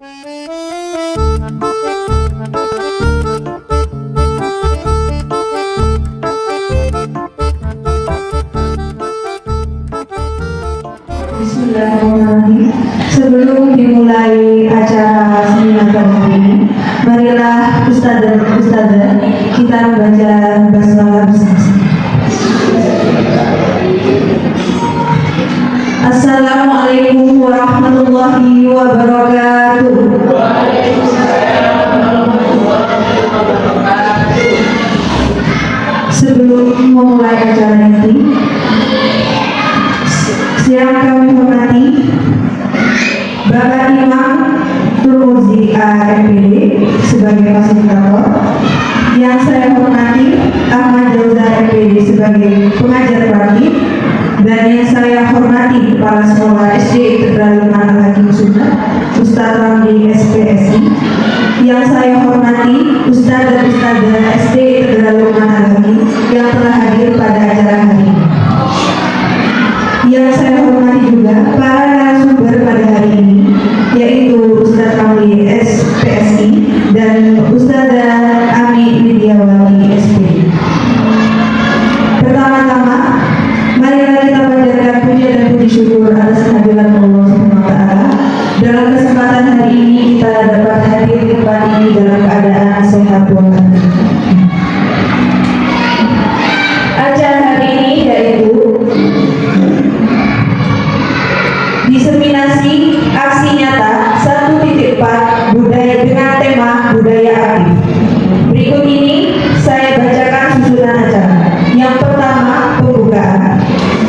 Bismillahirrahmanirrahim. Sebelum dimulai acara seminar kali ini, marilah Ustaz dan Ustazah kita membaca basmalah bersama-sama. Assalamualaikum warahmatullahi wabarakatuh. Sebelum memulai acara ini, yang kami hormati Bapak Imam Turmuzi AMPD sebagai fasilitator, yang saya hormati Ahmad Jauzar MPD sebagai pengajar praktik, dan yang saya hormati Kepala Sekolah SD Integral Al-Hakim Sunnah Ustaz Ramli SPSI, yang saya hormati Ustaz dan Ustazah SD Integral Al-Hakim yang telah hadir pada acara hari ini. Yang saya hormati juga para narasumber pada hari ini, yaitu Ustaz Ramli SPSI dan Ustazah Ami Widiawati SPD. Pertama-tama, marilah kita panjatkan puja dan puji syukur atas kehadiran Allah SWT. Dalam kesempatan hari ini kita dapat hadir di tempat ini dalam keadaan sehat walafiat. Acara hari ini yaitu diseminasi aksi nyata 1.4 budaya dengan tema budaya aktif. Berikut ini saya bacakan susunan acara. Yang pertama, pembukaan.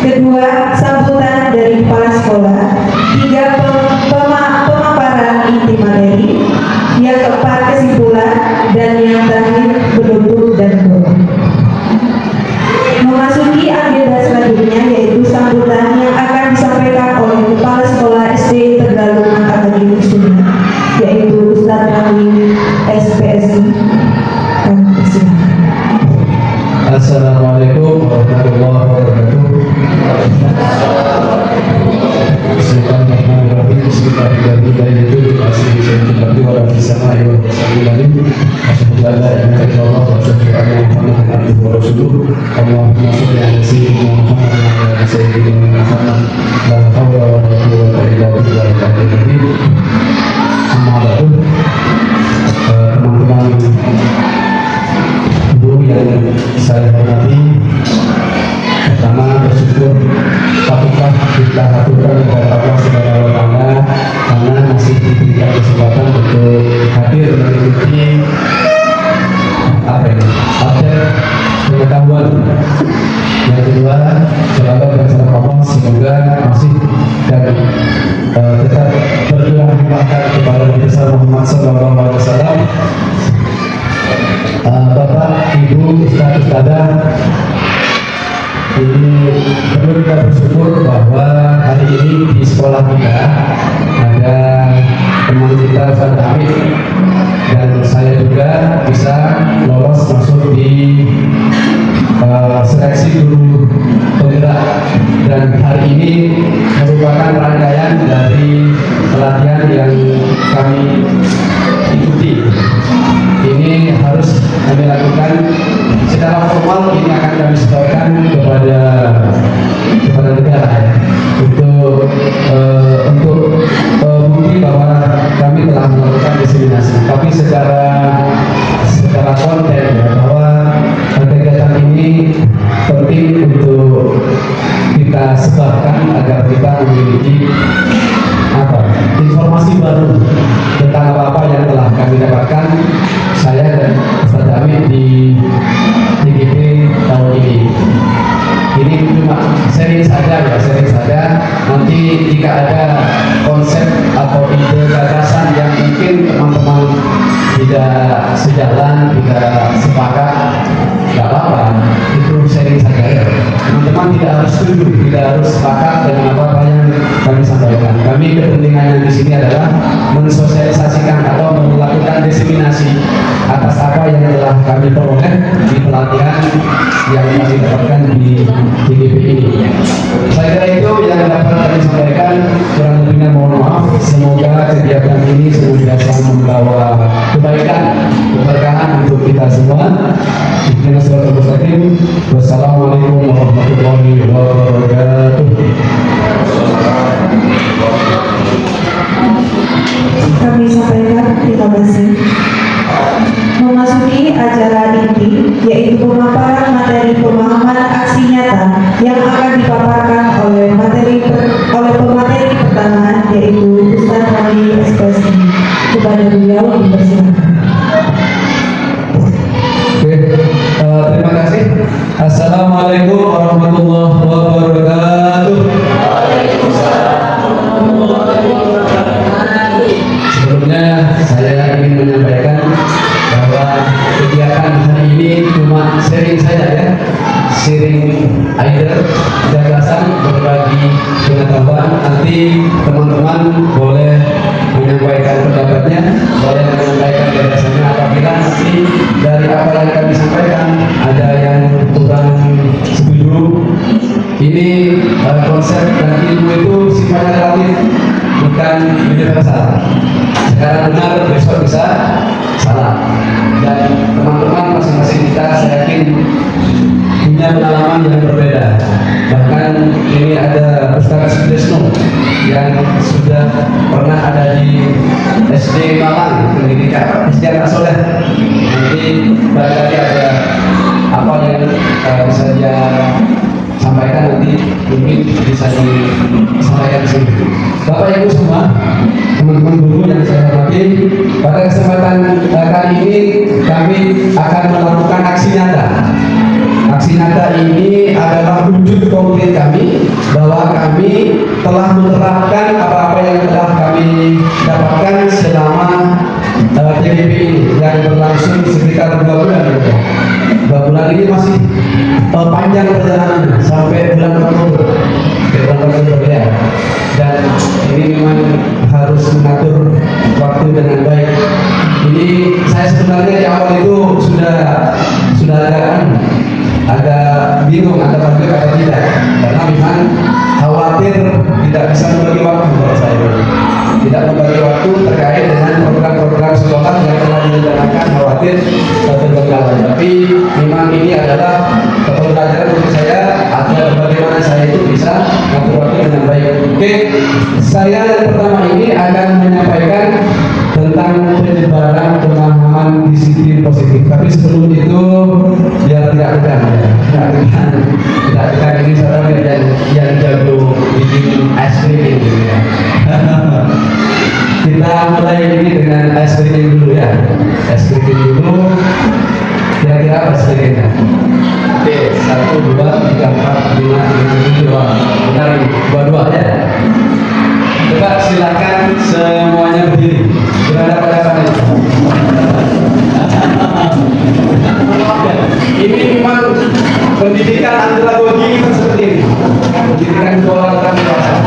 Kedua, sambutan dari kepala sekolah. Tiga, pemaparan inti materi. Yang keempat, kesimpulan. Dan yang terakhir, penutup dan doa. Memasuki agenda selanjutnya yaitu sambutan yang akan disampaikan oleh Kepala Sekolah SD Tegal Al-Hakim Sunnah, yaitu Ustaz Ramli SPSI. Assalamualaikum warahmatullahi wabarakatuh. Bismillahirrahmanirrahim. Bismillahirrahmanirrahim. Allahumma sholli ala sayyidina Muhammad wa ala sayyidina Muhammad. La hawla wa la quwwata illa billah. Amma ba'du. Teman-teman guru yang saya hormati, pertama bersyukur patutlah kita haturkan kepada Allah Subhanahu wa Ta'ala karena masih diberikan kesempatan untuk hadir mengikuti update pengetahuan. Yang kedua, selalu berharap Allah semoga masih dan tetap berdoa kepada Nabi Muhammad SAW. Bapak, Ibu, Ustaz, Ustazah, ini perlu kita bersyukur bahwa hari ini di sekolah kita ada teman kita Ustaz Hamid dan saya juga bisa lolos masuk di seleksi guru penggerak, dan hari ini merupakan rangkaian dari pelatihan yang kami ikuti. Ini harus kami lakukan secara formal. Ini akan kami setorkan kepada negara ya, untuk bukti bahwa kami telah melakukan diseminasi. Tapi secara konten ya, bahwa kegiatan ini penting untuk kita sebarkan agar kita memiliki informasi baru tentang apa yang telah kami dapatkan, saya dan Ustaz Hamid di TGP tahun ini. Ini cuma sharing saja ya, sharing saja. Nanti jika ada konsep atau ide gagasan yang mungkin teman-teman tidak sejalan, tidak sepakat, tidak apa-apa, itu sharing saja ya. Teman-teman tidak harus setuju, tidak harus sepakat dengan apa yang kami sampaikan. Kami kepentingannya di sini adalah mensosialisasikan atau melakukan diseminasi atas apa yang telah kami peroleh di pelatihan yang kami dapatkan di TGP ini. Saya kira itu yang dapat kami sampaikan. Kurang lebihnya sebelumnya mohon maaf. Semoga kegiatan ini senantiasa membawa kebaikan, keberkahan untuk kita semua. Ihdinas siratal mustaqim. Wassalamualaikum warahmatullahi wabarakatuh. Kami sampaikan terima kasih. Memasuki acara inti, yaitu pemaparan materi pemahaman aksi nyata yang akan dipaparkan oleh pemateri pertama, yaitu Ustaz Wali SPSI. Kepada beliau dipersilakan. Oke, terima kasih. Assalamualaikum warahmatullahi wabarakatuh. Sebelumnya saya ingin menyampaikan bahwa kegiatan hari ini cuma sharing saja ya, sharing idea, gagasan, berbagi pengetahuan. Nanti teman-teman boleh menyampaikan pendapatnya, boleh menyampaikan gagasannya apabila nanti dari apa yang kami sampaikan ada yang kurang setuju. Ini konsep dan ilmu itu sifatnya relatif, bukan universal. Sekarang benar, besok bisa salah. Dan teman-teman masing-masing kita saya yakin punya pengalaman yang berbeda. Bahkan ini ada Ustaz Sudesno yang sudah pernah ada di SD Malang, pendidikan SD Anak Soleh. Nanti barangkali ada apa yang bisa dia sampaikan, nanti mungkin bisa disampaikan di sini. Bapak Ibu semua, teman-teman guru yang saya hormati, pada kesempatan kali ini kami akan melakukan aksi nyata. Aksi nyata ini adalah wujud konkret kami bahwa kami telah menerapkan apa-apa yang telah kami dapatkan selama TGP ini yang berlangsung sekitar 2 bulan. 2 bulan ini masih panjang perjalanannya sampai bulan Oktober. Ya. Dan ini memang harus mengatur waktu dengan baik. Ini saya sebenarnya di awal itu sudah agak bingung antara baik atau tidak, karena memang khawatir tidak bisa membagi waktu kalau saya tidak membagi waktu terkait dengan program-program sekolah yang telah direncanakan, khawatir terbengkalai. Tapi memang ini adalah pembelajaran untuk saya agar bagaimana saya itu bisa mengatur waktu dengan baik. Oke, saya yang pertama ini akan menyampaikan tentang penyebaran pemahaman disiplin positif. Tapi sebelum itu biar tidak tegang ini saya yang jago bikin es krim gitu ya. Kita mulai ini dengan es krim dulu ya. Es krim dulu. Kira-kira apa es krimnya? Oke, 1, 2, 3, 4, 5, 6, 7. Benar ini, 22 ya. Coba silakan semuanya berdiri. Berada pada mana? Ini memang pendidikan andragogi itu seperti ini. Pendidikan sekolah orang dewasa.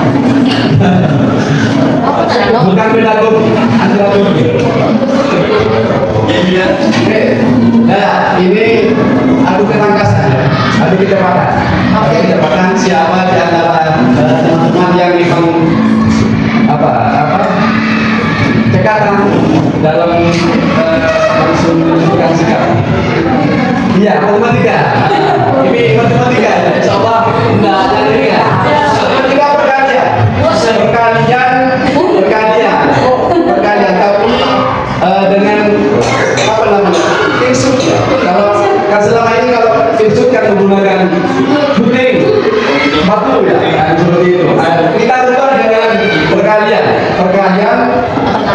Bukan pedagogi, andragogi. Oke. Nah, ini adu ketangkasan ya. Adu kecepatan. Kecepatan siapa di antara teman-teman yang memang cekatan dalam langsung menunjukkan sikap. Iya, matematika. Ini matematika. Insya Allah enggak ada ini ya. Matematika perkalian. Perkalian. Tapi dengan apa namanya? Tingsut ya. Kalau kan selama ini kalau tingsut kan menggunakan gunting, batu ya. Seperti itu. Kita ubah dengan perkalian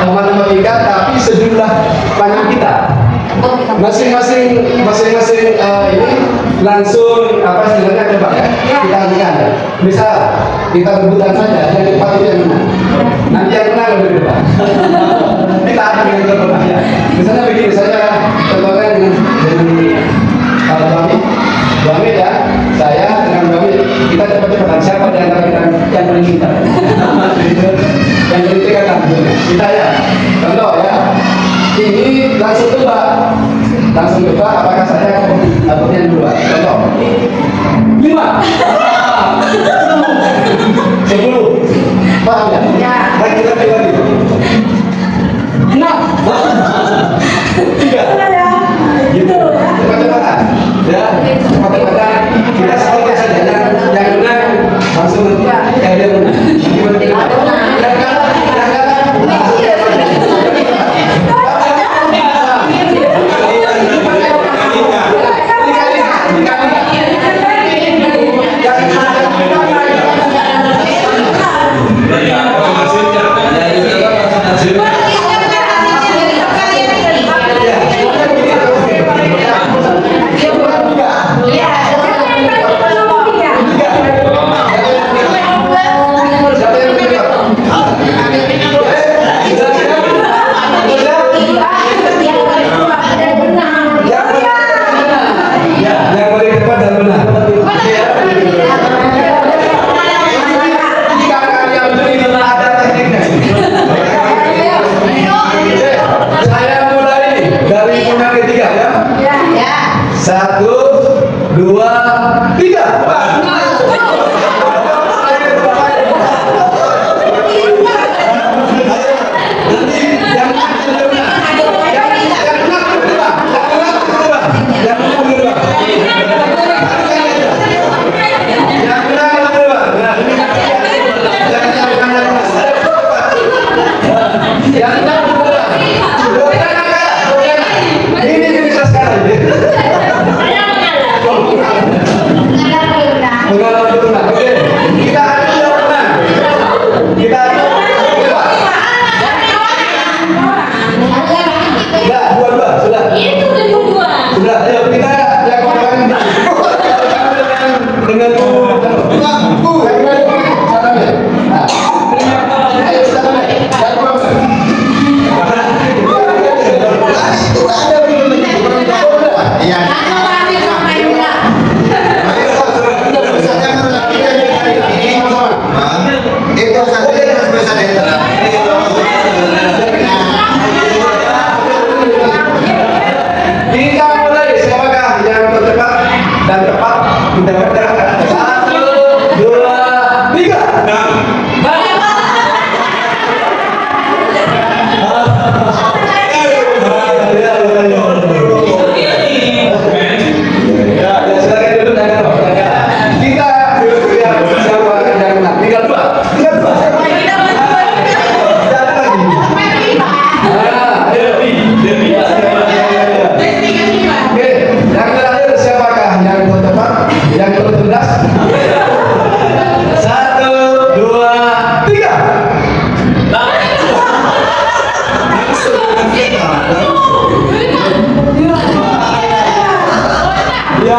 matematika, tapi sejumlah panjang kita masing-masing ini langsung apa istilahnya coba ya kita lihat ya. Misal kita rebutan saja yang cepat itu yang menang, nanti yang menang lebih depan. Kita akan dengan contohnya ya. Misalnya begini, saya contohkan dengan kalau Bami ya, saya dengan Bami kita cepat-cepatan. Siapa di antara kita yang paling pintar? Yang kritik akan kita ya. Contoh ya, ini langsung tebak apakah saya atau yang dua. Contoh 5 10 Paham ya? Ya. Lagi-lagi. Enam. Tiga. Gitu. Cepat-cepatan. Ya, cepat-cepatan. Kita sepakat saja. Yang menang langsung nanti yang dia menang. Gimana? Yang kalah, langsung dia yang paling tepat dan benar. Jika kalian beli ada tekniknya. Saya mulai dari yang ketiga ya. Ya. 1, 2, 3. Ini bisa sekarang. Pengalaman berenang. Oke. Kita adu yang berenang. Kita adu. Sudah, dua-dua, sudah. Sudah, ayo kita yang kemarin dengan kita mulai siapakah yang tercepat dan tepat kita baca 1, 2, 3. Ya, silakan duduk dan kita lihat siapa yang menang. Tinggal dua. Oke, yang terakhir siapakah yang tercepat, yang tercerdas? 1, 2, 3. Ya.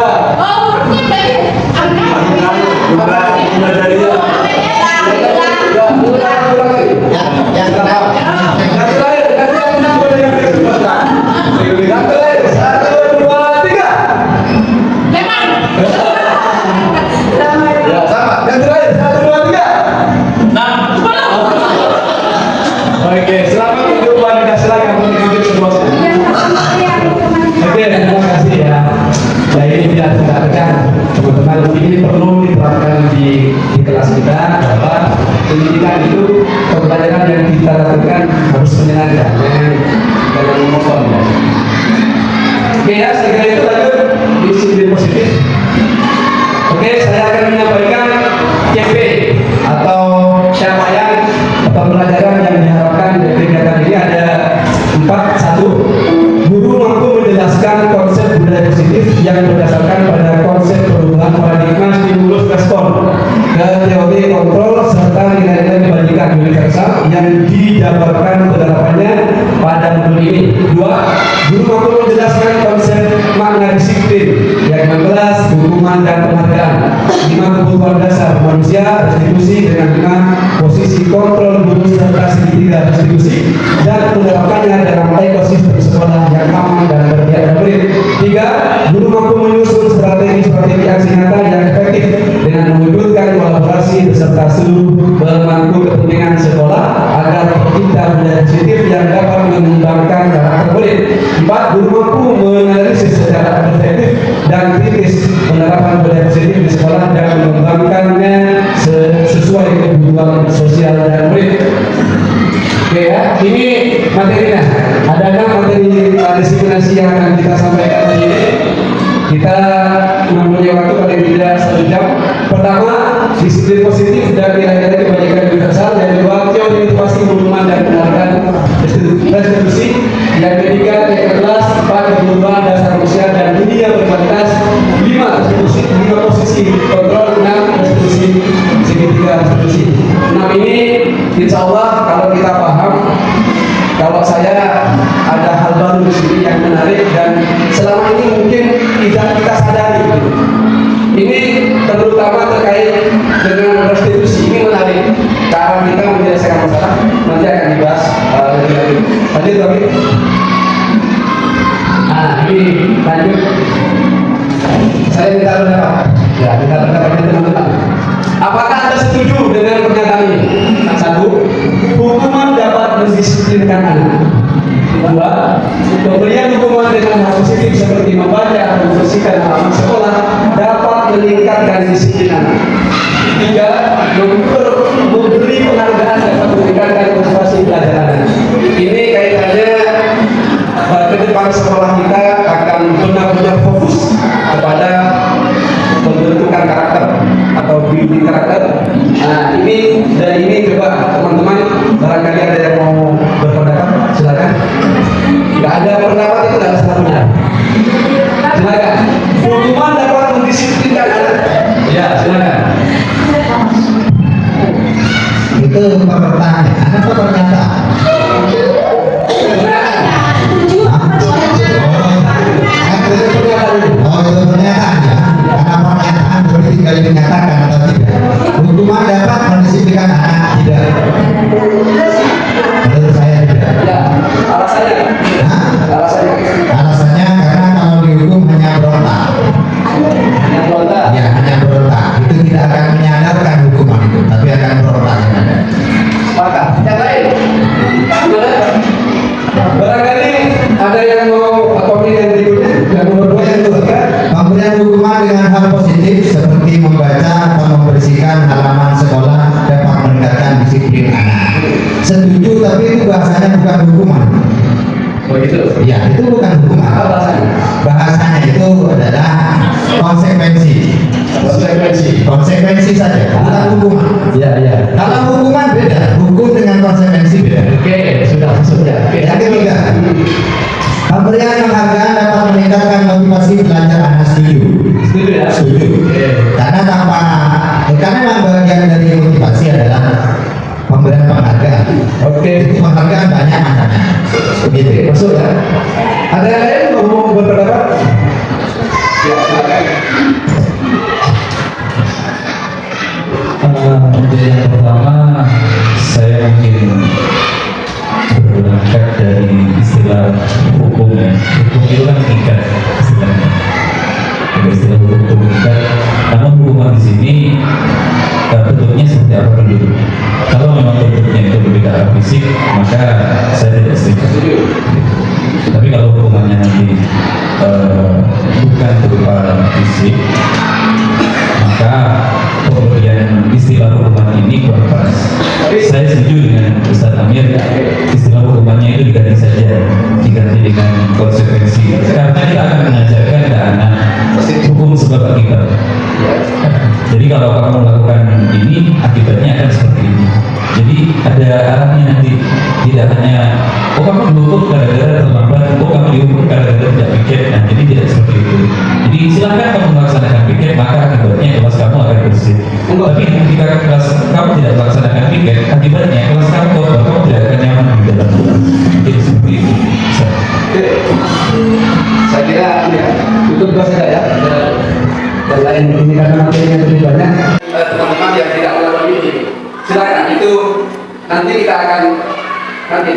Oke, selamat untuk wanita silakan menunjuk sebuah. Oke, terima kasih ya. Ya ini tidak terkadang teman-teman ini perlu diterapkan di kelas kita bahwa pendidikan itu pembelajaran yang kita lakukan harus menyenangkan, jangan monoton ya. Oke ya, setelah itu lanjut disiplin positif. Oke, saya akan menyampaikan CP atau capaian pembelajaran yang diharapkan dari kegiatan ini ada 4. 1. Guru mampu menjelaskan konsep budaya positif yang berdasarkan pada konsep perubahan paradigma stimulus respon ke teori kontrol serta nilai-nilai kebajikan universal yang dijabarkan penerapannya pada modul ini. 2. Guru mampu menjelaskan konsep makna disiplin yang 16 hukuman dan penghargaan, 5 kebutuhan dasar manusia, restitusi dengan 5 posisi kontrol guru serta segitiga restitusi dan menerapkannya dalam ekosistem sekolah yang aman dan berpihak murid. 3. Guru mampu menyusun strategi aksi nyata yang efektif dengan mewujudkan kolaborasi beserta seluruh pemangku kepentingan sekolah agar tercipta budaya positif yang dapat mengembangkan karakter murid. 4. Guru mampu menganalisis secara efektif dan kritis penerapan budaya positif di sekolah dan mengembangkannya sesuai sesuai kebutuhan sosial dan murid. Oke ya, ini materinya. Adakah materi diskriminasi yang akan kita sampaikan hari ini? Kita mempunyai waktu paling tidak 1 jam. Pertama, disiplin positif dan nilai-nilai kebajikan universal. Yang kedua, teori motivasi hubungan dan pendidikan restitusi. Yang ketiga, yang kelas 4 kebutuhan dasar manusia dan dunia berkualitas. 5 restitusi, 5 posisi kontrol, 6 restitusi, segitiga restitusi. 6 ini insya Allah kalau kita paham, kalau saya ada hal baru di sini yang menarik dan selama ini mungkin tidak kita sadari. Ini terutama terkait dengan restitusi, ini menarik karena kita menyelesaikan masalah, nanti akan dibahas lebih lanjut. Lanjut lagi. Nah ini lanjut. Saya minta pendapat. Ya, minta pendapatnya teman-teman. Apakah Anda setuju dengan pernyataan ini? 1. Hukuman dapat mendisiplinkan anak. 2. Pemberian hukuman dengan hal positif seperti membaca atau membersihkan halaman sekolah dapat meningkatkan disiplin anak. 3. Memberi penghargaan dapat meningkatkan motivasi belajar anak. Ini kaitannya ke depan sekolah kita akan benar-benar fokus kepada pembentukan karakter atau building karakter. Nah ini dari ini coba teman-teman barangkali ada yang mau berpendapat, silakan. Nggak ada pendapat itu nggak salah benar. Silakan. Hukuman dapat mendisiplinkan anak. Ya silakan. Itu pertanyaan atau pernyataan? Oh itu pernyataan ya, karena pernyataan berarti tinggal dinyatakan atau tidak. Hukuman dapat mendisiplinkan anak, tidak. Menurut saya tidak. Ya alasannya. Hah? Alasannya. Alasannya karena kalau dihukum hanya berontak. Yang berontak. Ya hanya berontak. Itu tidak akan menyadarkan hukuman itu, tapi akan berontak yang ada. Sepakat. Yang lain. Barangkali ada yang mau pemilihan berikutnya. Yang nomor 2 yang kedua. Pemberian hukuman dengan hal positif seperti membaca atau membersihkan halaman sekolah dapat meningkatkan disiplin anak. Setuju, tapi itu bahasanya bukan hukuman. Begitu. Ya, itu bukan hukuman. Apa bahasanya? Bahasanya itu adalah konsekuensi. Konsekuensi saja, bukan hukuman. Ya, ya. Kalau hukuman beda, hukum dengan konsekuensi beda. Oke, sudah. Oke. Yang ketiga, pemberian penghargaan dapat meningkatkan motivasi belajar anak. Setuju. Setuju ya? Setuju. Oke. Karena karena memang bagian dari motivasi adalah pemberian penghargaan. Oke. Itu penghargaan banyak macamnya. Gitu. Masuk ya. Ada yang lain mau berpendapat? Ya, silakan. Untuk yang pertama, saya mungkin berangkat dari istilah hukum ya. Hukum itu kan tingkat istilahnya. Ada istilah hukum itu tingkat. Namun hukuman di sini bentuknya seperti apa dulu. Kalau memang bentuknya itu lebih ke arah fisik, maka saya tidak setuju. Tapi kalau hukumannya nanti bukan berupa fisik, maka pemberian istilah hukuman ini kurang pas. Saya setuju dengan Ustaz Amir, istilah hukumannya itu diganti saja, diganti dengan konsekuensi. Karena kita akan mengajarkan ke anak hukum sebab akibat. Jadi kalau kamu melakukan ini, akibatnya akan seperti ini. Jadi ada arahnya nanti, tidak hanya oh kamu dihukum gara-gara terlambat, oh kamu dihukum gara-gara tidak piket. Nah, jadi tidak seperti itu. Jadi silakan kamu melaksanakan piket, maka akibatnya kelas kamu akan bersih. Tapi ketika kelas kamu tidak melaksanakan piket, akibatnya kelas kamu kotor, kamu tidak akan nyaman di dalam kelas. Jadi seperti itu. Oke. Saya kira ya, itu dua saja ya. Dan lain ini karena materinya lebih banyak. Teman-teman yang tidak melakukan ini, silakan itu nanti kita akan nanti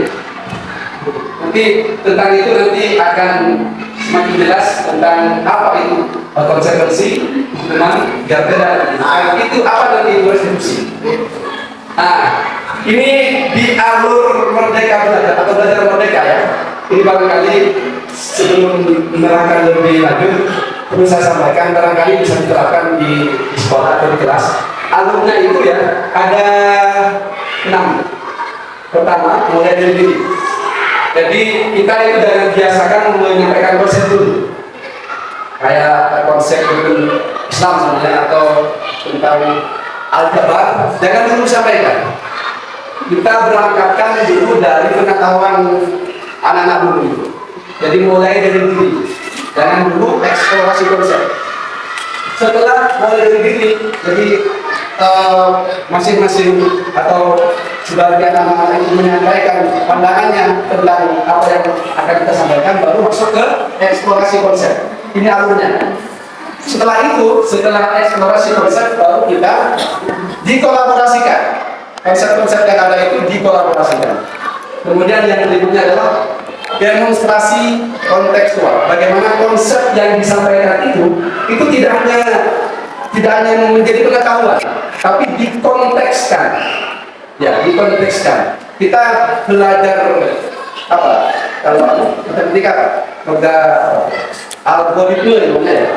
tentang itu nanti akan semakin jelas tentang apa itu konsekuensi hukuman biar beda. Nah, itu apa nanti restitusi. Nah, ini di alur merdeka belajar atau belajar merdeka ya. Ini barangkali sebelum menerangkan lebih lanjut, perlu saya sampaikan, barangkali bisa diterapkan di sekolah atau di kelas. Alurnya itu ya ada 6. Pertama, mulai dari diri. Jadi kita itu jangan biasakan menyampaikan konsep dulu, kayak konsep Islam sebenarnya atau tentang Al-Jabar, jangan dulu sampaikan. Kita berangkatkan dulu dari pengetahuan anak-anak dulu itu. Jadi mulai dari diri, jangan dulu eksplorasi konsep. Setelah mulai dari diri, jadi masing-masing atau sebagian anak-anak itu menyampaikan pandangannya tentang apa yang akan kita sampaikan, baru masuk ke eksplorasi konsep. Ini alurnya. Setelah itu, setelah eksplorasi konsep, baru kita dikolaborasikan. Konsep-konsep yang ada itu dikolaborasikan. Kemudian yang berikutnya adalah demonstrasi kontekstual. Bagaimana konsep yang disampaikan itu tidak hanya menjadi pengetahuan, tapi dikontekskan. Ya, dikontekskan. Kita belajar apa? Kalau ketika algoritme ya,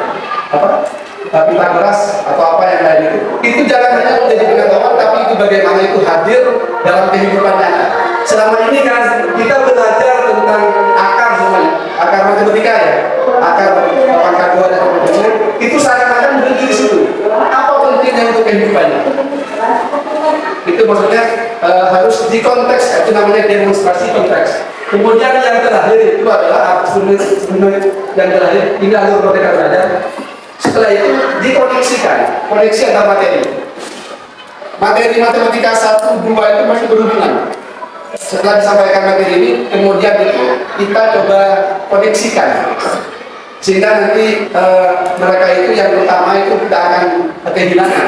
apa? Pitagoras atau apa yang lain itu jangan hanya menjadi pengetahuan, tapi itu bagaimana itu hadir dalam kehidupan nyata. Selama ini kan kita belajar tentang akar semuanya, akar matematika ya, akar pangkat 2 dan sebagainya, itu seakan-akan berhenti di situ. Apa pentingnya untuk kehidupannya? Itu maksudnya harus dikonteks, itu namanya demonstrasi konteks. Kemudian yang terakhir itu adalah sebenarnya yang terakhir ini alur Merdeka Belajar. Setelah itu dikoneksikan, koneksi antar materi. Materi matematika 1, 2 itu masih berhubungan. Setelah disampaikan materi ini, kemudian itu kita coba koneksikan, sehingga nanti mereka itu yang pertama itu kita akan kehilangan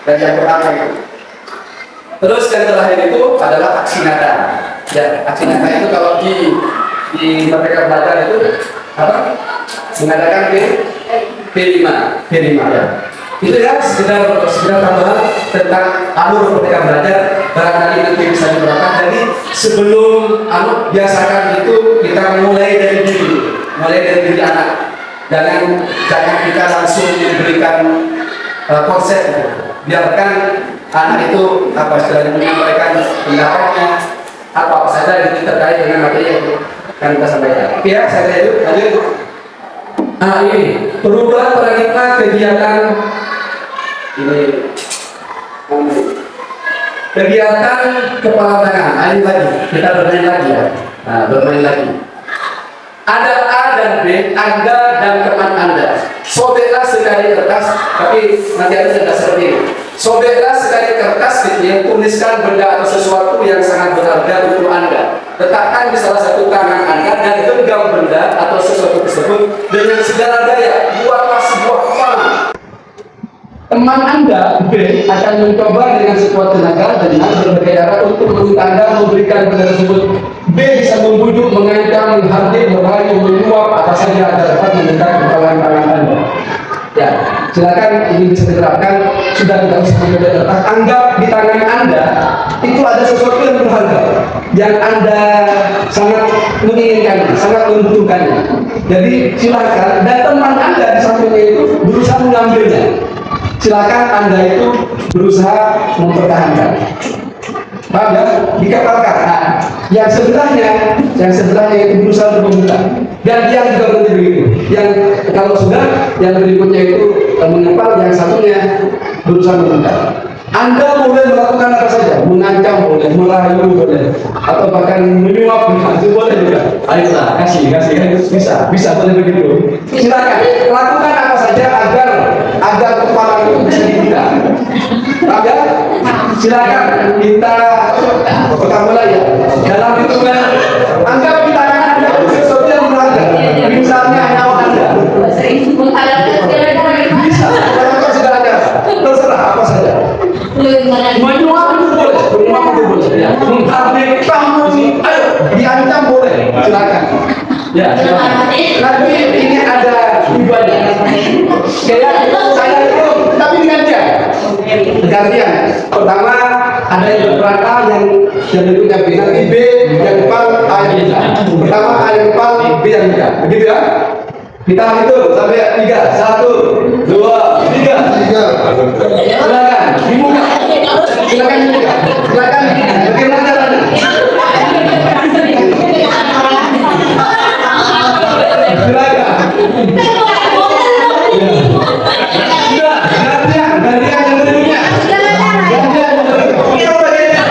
dan yang pertama itu. Terus yang terakhir itu adalah aksi nyata. Ya, aksi nyata itu kalau di Merdeka Belajar itu apa? Mengadakan P5 ya. Itu ya sekedar tambahan tentang alur Merdeka Belajar, barangkali nanti bisa diterapkan. Jadi sebelum biasakan itu kita mulai dari diri anak. Jangan kita langsung memberikan konsep. Biarkan anak itu apa istilahnya menyampaikan pendapatnya apa saja yang terkait dengan materi yang akan kita sampaikan. Oke ya, saya lanjut. Ini perubahan paradigma kegiatan kepala tangan. Ini lagi kita bermain lagi ya. Bermain lagi. Ada A dan B, Anda dan teman Anda. Sobeklah sekali kertas, tapi nanti ada tidak seperti ini. Sobeklah sekali kertas yang tuliskan benda atau sesuatu yang sangat berharga untuk Anda. Letakkan di salah satu tangan Anda dan genggam benda atau sesuatu tersebut dengan segala daya. Buatlah sebuah panah. Teman Anda, B, akan mencoba dengan sekuat tenaga dan berbagai cara untuk meminta Anda memberikan benda tersebut. B bisa membujuk, mengancam, menghardik, merayu, menyuap, apa saja agar dapat meminta pertolongan tangan Anda. Ya, silakan ini bisa diterapkan. Sudah tidak usah mencoba. Anggap di tangan Anda itu ada sesuatu yang berharga, yang Anda sangat menginginkan, sangat membutuhkannya. Jadi silakan, dan teman Anda di sampingnya itu berusaha mengambilnya. Silakan Anda itu berusaha mempertahankan. Paham ya? Dikepalkan. Nah, yang sebelahnya itu berusaha untuk membuka. Dan yang juga berarti begitu. Yang kalau sudah, yang berikutnya itu mengepal, yang satunya berusaha membuka. Anda boleh melakukan apa saja, mengancam boleh, merayu boleh, atau bahkan menyuap itu boleh juga. Ayolah, kasih, bisa boleh begitu. Silakan lakukan apa saja agar kepala itu bisa dibuka. Paham ya? Silakan kita pertama ya. Dalam hitungan, anggap di tangan Anda sesuatu yang berharga, misalnya nyawa Anda. Bisa, kalau sudah ada, terserah apa saja. Menyuap itu boleh, ya. Menghardik kamu, ayo diancam boleh, silakan. Ya, nanti ini ada ibadah. Kayak saya itu, tapi dengan dia. Gantian. Pertama ada yang berangka yang berikutnya B, nanti B yang depan A yang depan. Pertama A yang depan, B yang depan. Begitu ya? Kita hitung sampai 3. 1, 2, 3. Silakan dibuka. Silakan dibuka. Silakan. Bagaimana caranya? Silakan. Sudah, gantian yang berikutnya. Gantian yang berikutnya. Coba dia.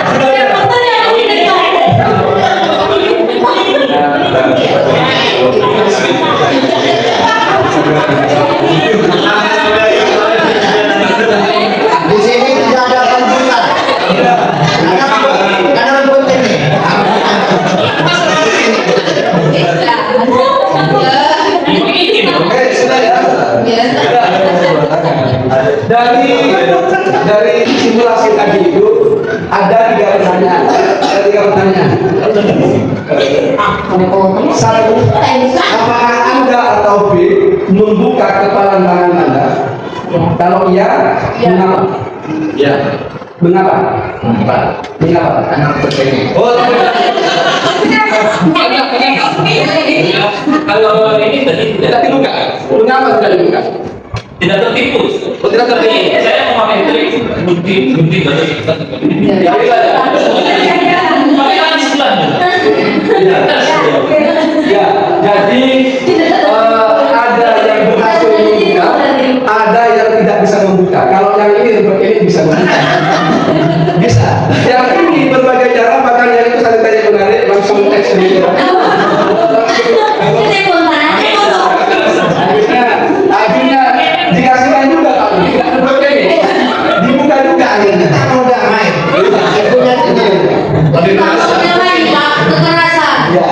Di sini tidak ada penjelasan. Karena penting nih. Oke, sudah ya. Dari simulasi tadi itu ada 3 pertanyaan. Ada 3 pertanyaan. 1, apakah Anda atau B membuka kepalan tangan Anda? Kalau iya, mengapa? Ya. Mengapa? Mengapa? Anak penting. Oh, Kalau ini tadi tidak dibuka. Mengapa tidak dibuka? tidak tertipu. Oh, tidak tertipu. Saya memakai trik gunting dari Ya, pakai tali sebelah. Ya, jadi ada yang berhasil membuka, ada yang tidak bisa membuka. Kalau yang ini seperti ini bisa membuka. Bisa. Yang ini berbagai cara, makanya itu saya tanya menarik langsung teks ini. Akhirnya dikasihkan juga Pak. Tidak seperti ini. Dibuka juga akhirnya. Mau damai. Punya Lebih Ya,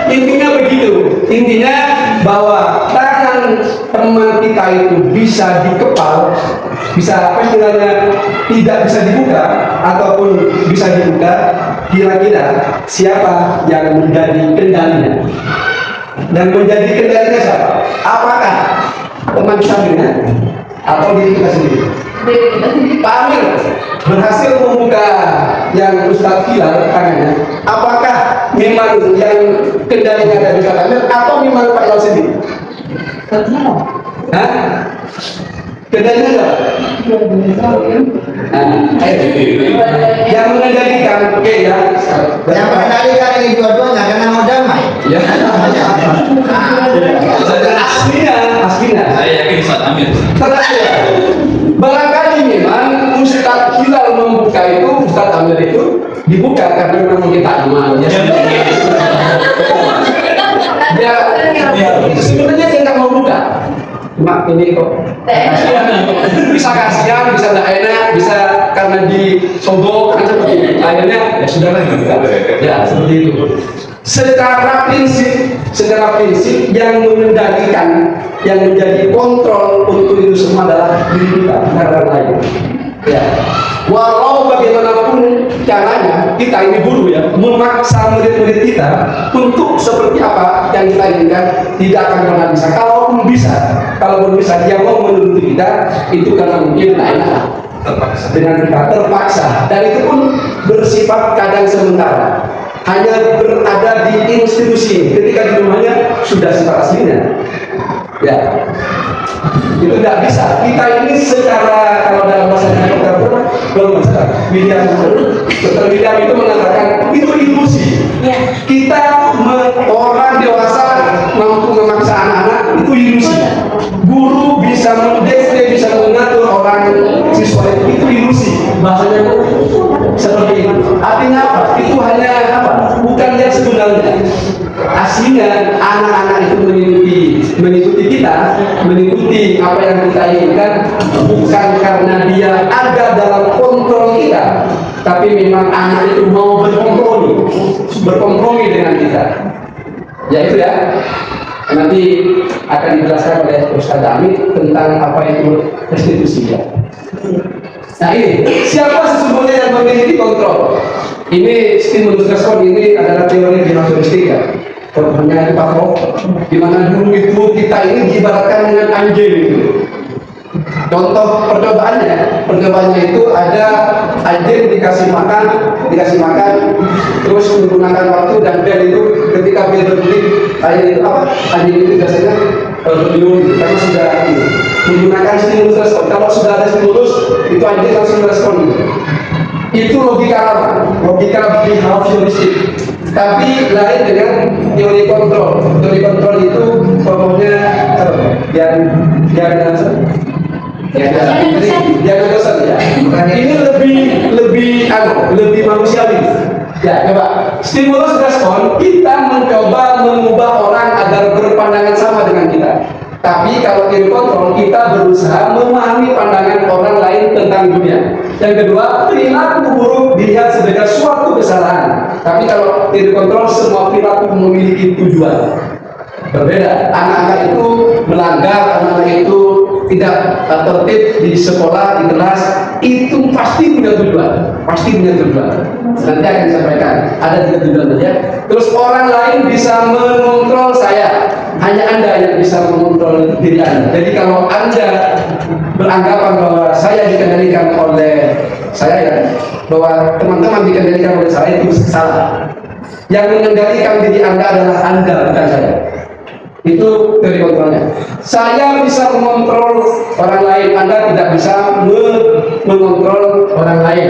intinya begitu. Intinya bahwa tangan teman kita itu bisa dikepal, bisa apa istilahnya tidak bisa dibuka ataupun bisa dibuka. Kira-kira siapa yang menjadi kendalinya? Dan menjadi kendalinya siapa? Apakah teman sampingnya atau diri kita sendiri? Pak Amir berhasil membuka yang Ustadz Hilal tangannya. Apakah memang yang kendalinya ada di Ustadz Amir atau memang Pak Hilal sendiri? Hah? Kendalinya siapa? Yang mengendalikan, oke ya. yang mengendalikan ini dua-duanya karena mau damai. Ya. Aslinya. Saya yakin Ustaz Amir. Terakhir, barangkali memang Ustadz Hilal membuka itu, Ustadz Amir itu dibuka karena memang kita aman. Ya, sebenarnya saya nggak mau buka. Cuma ini kok bisa kasihan, bisa tidak enak, bisa karena disogok kan seperti itu. Akhirnya ya sudah lah gitu. Ya seperti itu. Secara prinsip yang mengendalikan, yang menjadi kontrol untuk itu semua adalah diri kita, bukan orang lain. Ya, walau bagaimanapun caranya kita ini guru ya memaksa murid-murid kita untuk seperti apa yang kita inginkan tidak akan pernah bisa. Kalaupun bisa dia mau menuntut kita itu karena mungkin tidak enak dengan kita terpaksa, dan itu pun bersifat kadang sementara. Hanya berada di institusi, ketika di rumahnya sudah sifat aslinya. Ya, itu tidak bisa. Kita ini secara, kalau dalam bahasa William itu mengatakan itu ilusi. Kita orang dewasa mampu memaksa anak-anak itu ilusi. Guru bisa mendekte, bisa mengatur orang siswa itu ilusi. Bahasanya seperti itu. Artinya apa? Itu hanya apa? Bukan yang sebenarnya. Aslinya anak-anak itu mengikuti kita, mengikuti apa yang kita inginkan, bukan karena dia ada dalam kontrol kita, tapi memang anak itu mau berkompromi dengan kita. Ya itu ya. Nanti akan dijelaskan oleh Ustaz Amit tentang apa itu restitusi ya. Nah ini, siapa sesungguhnya yang memiliki kontrol? Ini stimulus respon ini adalah teori behavioristik ya. Contohnya itu Pak Prof, di mana dulu itu kita ini diibaratkan dengan anjing gitu. Contoh percobaannya itu ada anjing dikasih makan, terus menggunakan waktu dan bel itu ketika bel berbunyi, itu apa? Anjing itu biasanya berdiam karena sudah menggunakan stimulus respon. Kalau sudah ada stimulus, itu aja langsung respon. Itu logika apa? Logika behavioristik. Tapi lain dengan teori kontrol. Teori kontrol itu pokoknya jangan dosen ya. Ini lebih manusiawi. Ya, coba stimulus respon, kita mencoba mengubah orang agar berpandangan sama dengan kita. Tapi kalau teori kontrol, kita berusaha memahami pandangan orang lain tentang dunia. Yang kedua, perilaku buruk dilihat sebagai suatu kesalahan. Tapi kalau teori kontrol, semua perilaku memiliki tujuan. Berbeda. Anak-anak itu melanggar, anak-anak itu tidak tertib di sekolah, di kelas, itu pasti punya tujuan. Pasti punya tujuan. Nanti akan disampaikan. Ada 3 tujuan saja. Terus orang lain bisa mengontrol saya. Hanya Anda yang bisa mengontrol diri Anda. Jadi kalau Anda beranggapan bahwa saya dikendalikan oleh saya, ya, bahwa teman-teman dikendalikan oleh saya, itu salah. Yang mengendalikan diri Anda adalah Anda, bukan saya. Itu teori kontrolnya. Saya bisa mengontrol orang lain, Anda tidak bisa mengontrol orang lain.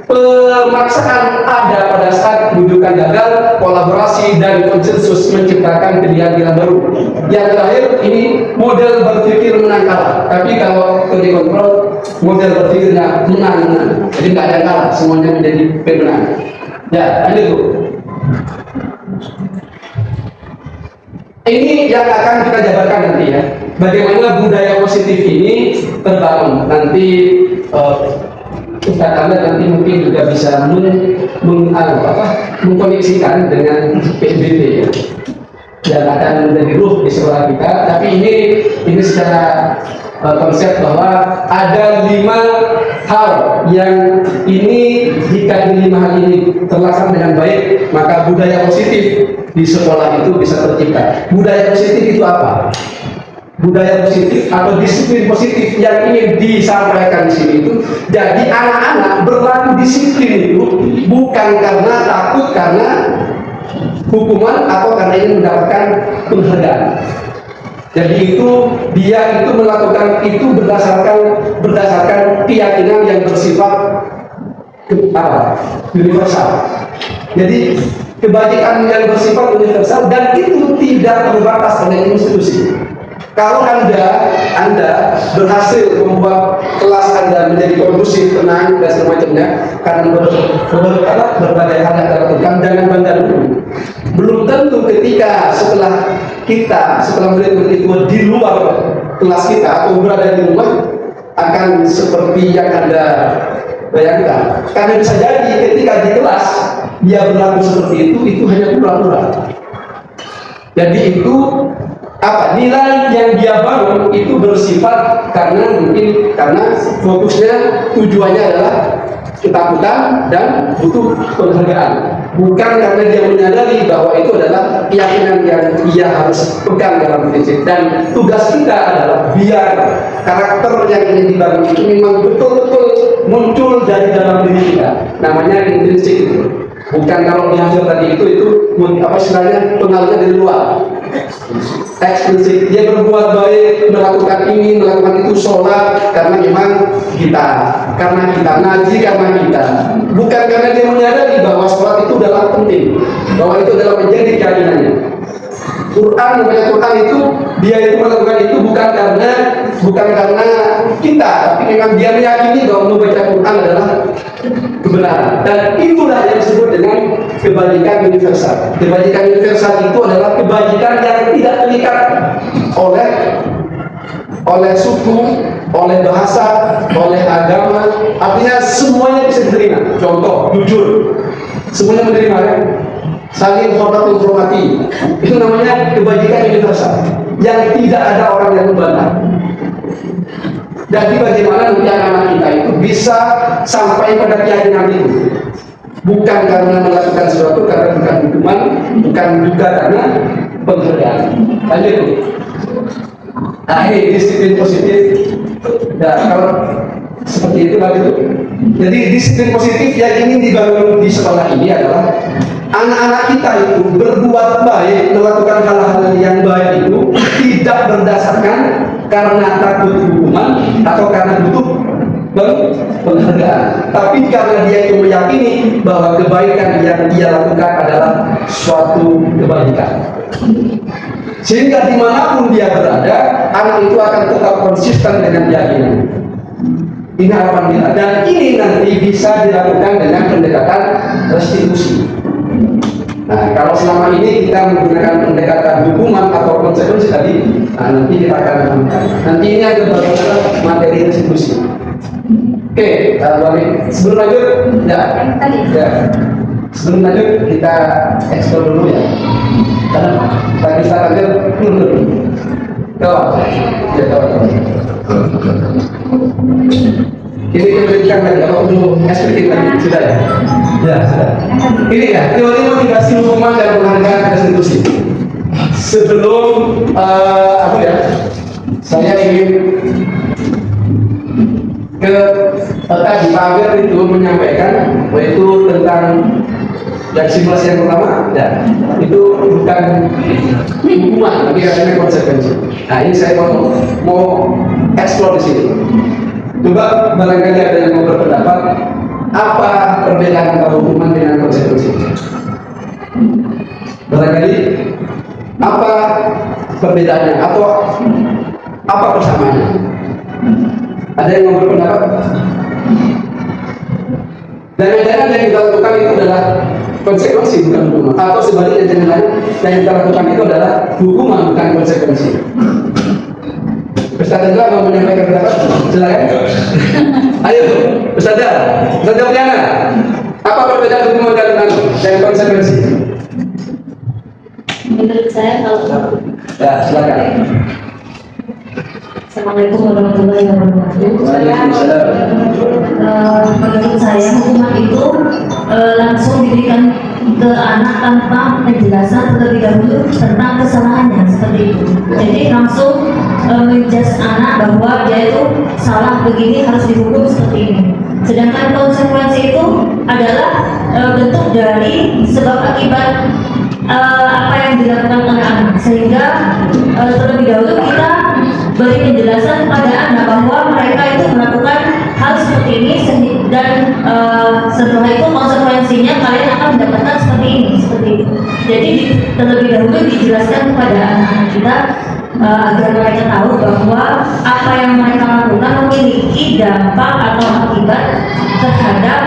Pemaksaan ada pada saat rujukan gagal, kolaborasi dan konsensus menciptakan pilihan-pilihan baru. Yang terakhir ini model berpikir menang kalah. Tapi kalau teori kontrol, model berpikirnya menang-menang. Jadi nggak ada kalah, semuanya menjadi pemenang. Ya, lanjut Bu. Ini yang akan kita jabarkan nanti ya. Bagaimana budaya positif ini terbangun. Nanti Anda nanti mungkin juga bisa mengkoneksikan dengan PSBB ya, yang akan menjadi ruh di sekolah kita. Tapi ini secara konsep bahwa ada 5 hal yang ini, jika ini 5 hal ini terlaksana dengan baik, maka budaya positif di sekolah itu bisa tercipta. Budaya positif itu apa? Budaya positif atau disiplin positif yang ingin disampaikan di sini itu, jadi anak-anak berlaku disiplin itu bukan karena takut karena hukuman atau karena ingin mendapatkan penghargaan. Jadi itu dia itu melakukan itu berdasarkan keyakinan yang bersifat universal. Jadi kebajikan yang bersifat universal dan itu tidak terbatas oleh institusi. Kalau Anda berhasil membuat kelas Anda menjadi kondusif, tenang dan semacamnya, karena berbagai hal yang dilakukan, jangan bangga dulu. Belum tentu ketika setelah murid-murid itu di luar kelas kita atau berada di rumah akan seperti yang Anda bayangkan. Karena bisa jadi ketika di kelas dia berlaku seperti itu hanya pura-pura. Jadi itu nilai yang dia bangun itu bersifat karena fokusnya, tujuannya adalah ketakutan dan butuh penghargaan, bukan karena dia menyadari bahwa itu adalah keyakinan yang ia harus pegang dalam prinsip. Dan tugas kita adalah biar karakter yang ingin dibangun itu memang betul-betul muncul dari dalam diri kita, namanya intrinsik itu. Bukan kalau behavior tadi itu istilahnya pengaruhnya dari luar. Eksklusif, dia berbuat baik, melakukan ini, melakukan itu, sholat karena memang kita, karena kita ngaji, karena kita, bukan karena dia menyadari bahwa sholat itu adalah penting, bahwa itu adalah menjadi keyakinannya. Membaca Quran itu, dia itu melakukan itu bukan karena kita, tapi memang dia meyakini bahwa membaca Quran adalah kebenaran. Dan itulah yang disebut dengan kebajikan universal. Kebajikan universal itu adalah kebajikan yang tidak terikat oleh suku, oleh bahasa, oleh agama. Artinya semuanya bisa diterima. Contoh, jujur, semuanya menerima kan? Saling hormati, itu namanya kebajikan universal yang tidak ada orang yang membantah. Jadi bagaimana nanti anak-anak kita itu bisa sampai pada keyakinan itu, bukan karena melakukan sesuatu, karena bukan hukuman, bukan juga karena penghargaan. Lanjut. Nah, ini disiplin positif. Nah, kalau seperti itu lanjut. Jadi disiplin positif yang ingin dibangun di sekolah ini adalah anak-anak kita itu berbuat baik, melakukan hal-hal yang baik itu tidak berdasarkan karena takut hukuman atau karena butuh penghargaan, tapi karena dia itu meyakini bahwa kebaikan yang dia lakukan adalah suatu kebaikan, sehingga dimanapun dia berada, anak itu akan tetap konsisten dengan keyakinan. Ini harapan kita, dan ini nanti bisa dilakukan dengan pendekatan restitusi. Nah, kalau selama ini kita menggunakan pendekatan hukuman atau konsekuensi tadi, nah, nanti kita akan lakukan. Nanti ini ada bagaimana materi restitusi. Oke, sebelum lanjut, ya, sebelum lanjut kita eksplor dulu ya. Karena tadi saya lanjut dulu. Kawan, ya kawan. Ini diberikan tadi apa untuk SPT tadi sudah ya? Ya sudah. Ini ya teori motivasi hukuman dan penghargaan restitusi. Sebelum apa ya? Saya ingin ke tadi Pak Amir itu menyampaikan yaitu tentang yang simulasi yang pertama, ya itu bukan hukuman tapi katanya konsekuensi. Nah ini saya mau eksplor di sini. Coba barangkali ada yang mau berpendapat apa perbedaan antara hukuman dengan konsekuensi. Barangkali apa perbedaannya atau apa persamaannya? Ada yang mau berpendapat? Jangan-jangan yang kita lakukan itu adalah konsekuensi bukan hukuman, atau sebaliknya jangan-jangan yang kita lakukan itu adalah hukuman bukan konsekuensi. Ustaz juga mau menyampaikan pendapat? Silakan. Ayo, Ustazah Briana, apa perbedaan hukuman dan konsekuensi? Menurut saya kalau Ya, silakan. Assalamualaikum warahmatullahi wabarakatuh. Menurut saya hukuman itu langsung diberikan ke anak tanpa penjelasan terlebih dahulu tentang kesalahannya seperti itu. Jadi langsung menjudge anak bahwa dia itu salah begini harus dihukum seperti ini. Sedangkan konsekuensi itu adalah bentuk dari sebab akibat apa yang dilakukan oleh anak, sehingga terlebih dahulu kita beri penjelasan kepada anak bahwa mereka itu melakukan hal seperti ini dan setelah itu konsekuensinya kalian akan mendapatkan seperti itu. Jadi terlebih dahulu dijelaskan kepada anak-anak kita agar mereka tahu bahwa apa yang mereka lakukan memiliki dampak atau akibat terhadap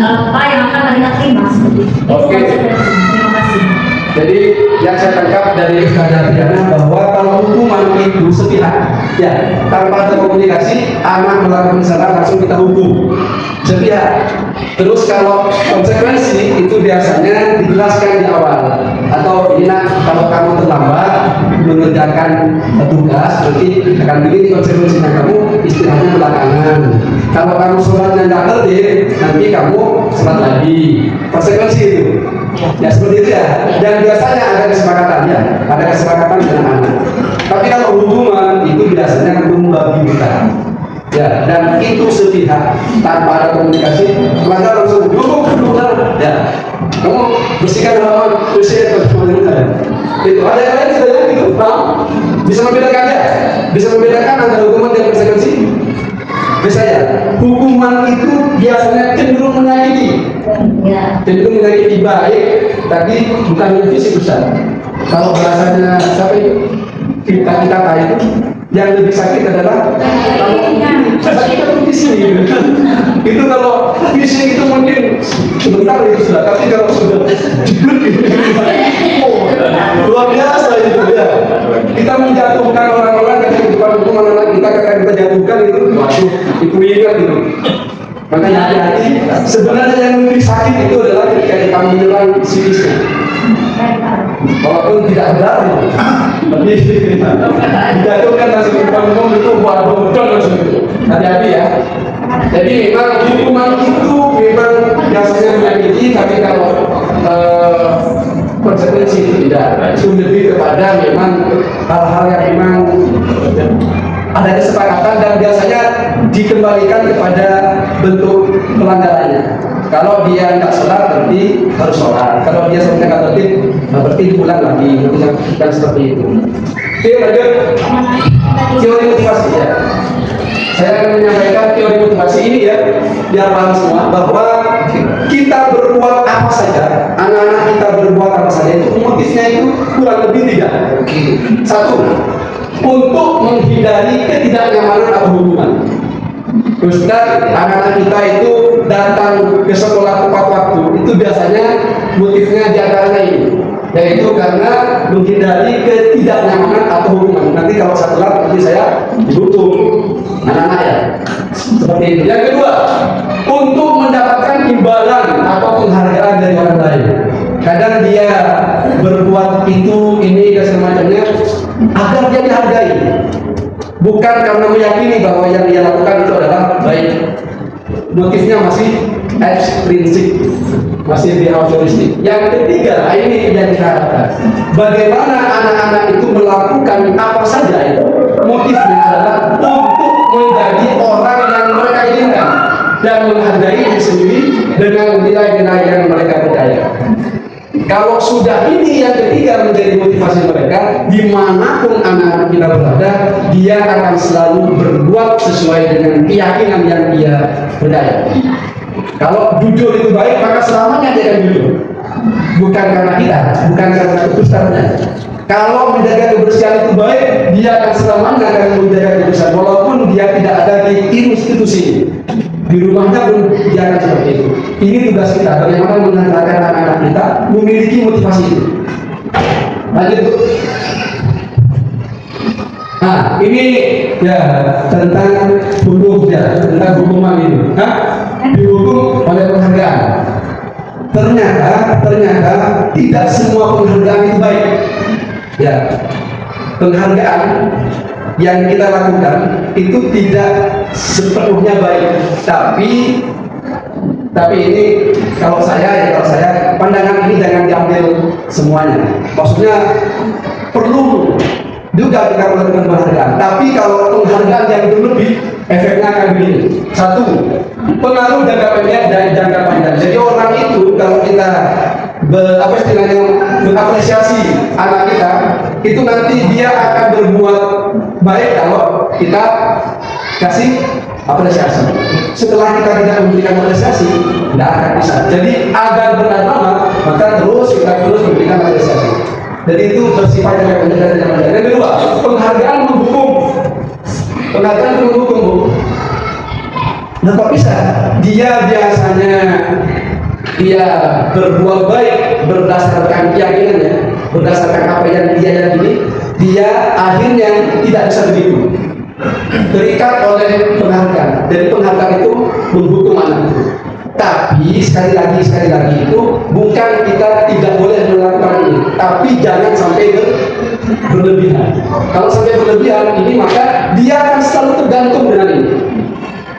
apa yang akan mereka terima seperti itu. Oke. Terima kasih. Jadi yang saya tangkap dari Ustazah Briana bahwa kalau hukuman itu sepihak, ya tanpa ada komunikasi, anak melakukan kesalahan langsung kita hukum sepihak. Terus kalau konsekuensi itu biasanya dijelaskan di awal, atau ini kalau kamu terlambat mengerjakan tugas nanti akan begini konsekuensinya, kamu istilahnya belakangan. Kalau kamu sholatnya nggak tertib, nanti kamu sholat lagi. Konsekuensi itu. Ya seperti itu ya. Dan biasanya ada kesepakatan dengan anak. Tapi kalau hukuman itu biasanya membagi buta. Ya, dan itu sepihak tanpa ada komunikasi, maka langsung duduk. Ya, kamu bersihkan halaman, bersihkan itu. Ada yang lain tidak gitu, bisa membedakan antara hukuman dan konsekuensi. Misalnya, hukuman itu biasanya cenderung menyakiti. Cenderung menyakiti baik, tapi bukan fisik besar. Kalau bahasanya siapa itu? Kita itu yang lebih sakit adalah sakit itu di sini. Itu kalau fisik itu mungkin sebentar itu sudah, tapi kalau sudah luar biasa itu ya. Kita menjatuhkan orang-orang dari kehidupan hukuman anak kita, ketika kita jatuhkan itu, waduh, itu ingat itu. Makanya hati-hati. Sebenarnya yang lebih sakit itu adalah ketika kita menyerang psikisnya. Walaupun tidak benar, tapi dijatuhkan langsung ke depan umum itu waduh betul langsung itu. Hati-hati ya. Jadi memang hukuman itu memang biasanya menyakiti, tapi kalau konsekuensi itu tidak. Itu lebih kepada memang hal-hal yang memang ada kesepakatan dan biasanya dikembalikan kepada bentuk pelanggarannya. Kalau dia nggak sholat berarti harus sholat. Kalau dia sampai nggak tertib berarti diulang lagi. Kan seperti itu. Oke, lanjut. Teori motivasi ya. Saya akan menyampaikan teori motivasi ini ya, biar paham semua bahwa kita berbuat apa saja, anak-anak kita berbuat apa saja itu motifnya itu kurang lebih tiga. Satu, untuk menghindari ketidaknyamanan atau hubungan. Terus anak-anak kita itu datang ke sekolah tepat waktu, itu biasanya motifnya di antaranya ini, yaitu karena menghindari ketidaknyamanan atau hubungan. Nanti kalau saya telat nanti saya dihukum anak-anak ya. Seperti itu. Yang kedua, untuk mendapatkan imbalan atau penghargaan dari orang lain. Kadang dia berbuat itu, ini dan semacamnya agar dia dihargai. Bukan karena meyakini bahwa yang dia lakukan itu adalah baik. Motifnya masih ekstrinsik, masih behavioristik. Yang ketiga, ini yang kita harapkan. Bagaimana anak-anak itu melakukan apa saja itu, motifnya adalah untuk menjadi orang yang mereka inginkan dan menghargai diri sendiri dengan nilai-nilai yang mereka percaya. Kalau sudah ini yang ketiga menjadi motivasi mereka, dimanapun anak-anak kita berada, dia akan selalu berbuat sesuai dengan keyakinan yang dia percaya. Kalau jujur itu baik, maka selamanya dia akan jujur. Bukan karena kita, bukan karena kebesarannya. Kalau menjaga kebersihan itu baik, dia akan selamanya akan menjaga kebersihan, walaupun dia tidak ada di institusi. Di rumahnya pun dia akan seperti itu. Ini tugas kita, bagaimana mengantarkan anak-anak kita memiliki motivasi itu. Lanjut. Nah, ini ya tentang hukum ya, tentang hukuman ini. Dihukum oleh penghargaan. Ternyata tidak semua penghargaan itu baik. Ya, penghargaan yang kita lakukan itu tidak sepenuhnya baik, tapi ini kalau saya pandangan ini jangan diambil semuanya. Maksudnya perlu juga kita melakukan penghargaan, tapi kalau penghargaan yang berlebih efeknya akan begini. Satu, pengaruh jangka pendek dan jangka panjang. Jadi orang itu kalau kita mengapresiasi anak kita, itu nanti dia akan berbuat baik kalau kita kasih apresiasi. Setelah kita tidak memberikan apresiasi, tidak akan bisa. Jadi agar bertahan lama, maka kita terus memberikan apresiasi. Jadi itu bersifat jangka pendek dan jangka panjang. Yang kedua, penghargaan menghukum. Penghargaan menghukum, Bu. Nah, kok bisa? Dia biasanya dia berbuat baik berdasarkan keyakinannya, berdasarkan apa yang dia yakini, dia akhirnya tidak bisa begitu, terikat oleh penghargaan. Jadi penghargaan itu menghukum anak itu. Tapi sekali lagi itu bukan kita tidak boleh melakukan ini, tapi jangan sampai berlebihan. Kalau sampai berlebihan ini, maka dia akan selalu tergantung dengan ini,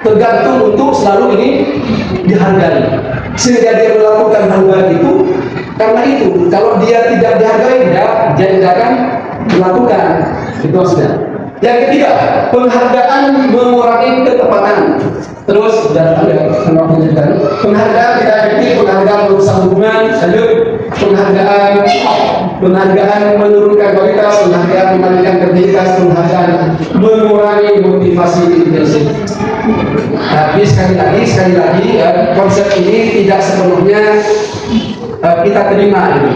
tergantung untuk selalu ini dihargai, sehingga dia melakukan hal baik itu karena itu. Kalau dia tidak dihargai, dia tidak akan melakukan itu maksudnya. Yang ketiga, penghargaan mengurangi ketepatan. Terus dan penghargaan tidak efektif, penghargaan merusak hubungan. Lanjut, penghargaan menurunkan kualitas, penghargaan mematikan kreativitas, penghargaan mengurangi motivasi intrinsikTapi sekali lagi konsep ini tidak sepenuhnya kita terima itu.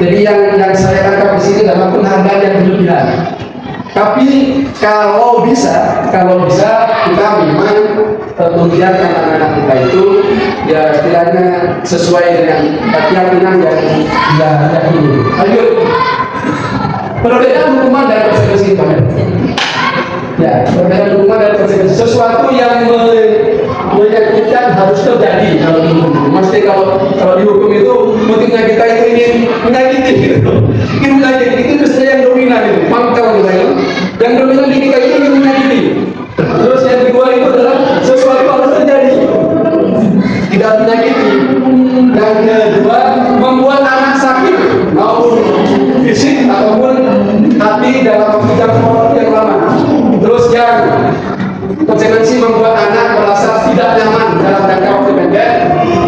Jadi yang saya tangkap di sini adalah penghargaan yang berlebihan. Tapi kalau bisa kita memang membiarkan anak-anak kita itu ya istilahnya sesuai dengan keyakinan yang dia yakini. Lanjut. Perbedaan hukuman dan konsekuensi ya, perbedaan hukuman dan konsekuensi. Sesuatu yang menyakitkan harus terjadi kalau dihukum. Mesti kalau dihukum itu motifnya kita itu ingin menyakiti gitu. Ingin menyakiti itu biasanya yang dominan itu. Kalau kita itu yang dominan di kita itu ingin menyakiti. Terus yang kedua itu adalah sesuatu harus terjadi, tidak menyakiti. Yang kedua membuat anak sakit maupun fisik ataupun hati dalam waktu yang lama. Terus yang konsekuensi membuat anak merasa tidak nyaman dalam jangka waktu pendek.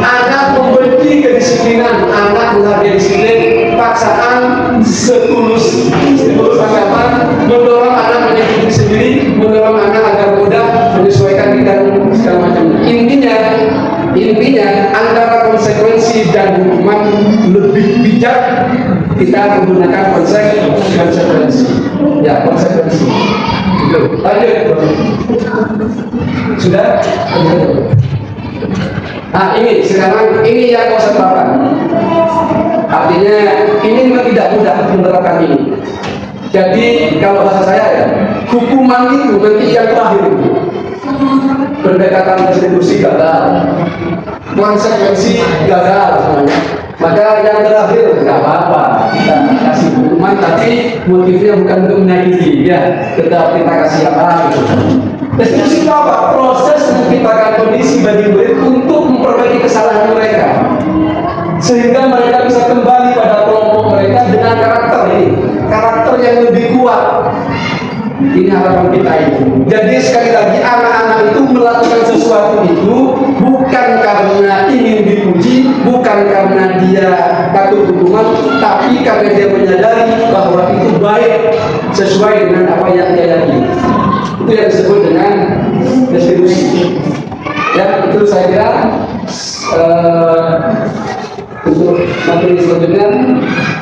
Anak membenci kedisiplinan, anak menghargai disiplin, paksaan setulus anggapan menyesuaikan dengan segala macam. Intinya antara konsekuensi dan hukuman lebih bijak kita menggunakan konsekuensi. Ya, konsekuensi. Lanjut. Sudah? Nah, ini sekarang ini yang kau sertakan. Artinya ini memang tidak mudah menerapkan ini. Jadi kalau bahasa saya ya, hukuman itu nanti yang terakhir itu pendekatan restitusi gagal, konsekuensi gagal semuanya. Maka yang terakhir nggak apa-apa kita kasih hukuman, tapi motifnya bukan untuk menyakiti, ya tetap kita kasih apa gitu. Restitusi itu apa? Proses menciptakan kondisi bagi murid untuk memperbaiki kesalahan mereka, sehingga mereka bisa kembali pada kelompok mereka dengan karakter yang lebih kuat. Ini harapan kita itu. Jadi sekali lagi anak-anak itu melakukan sesuatu itu bukan karena ingin dipuji, bukan karena dia takut hukuman, tapi karena dia menyadari bahwa itu baik sesuai dengan apa yang dia yakini. Itu yang disebut dengan restitusi. Ya, itu saya kira untuk materi selanjutnya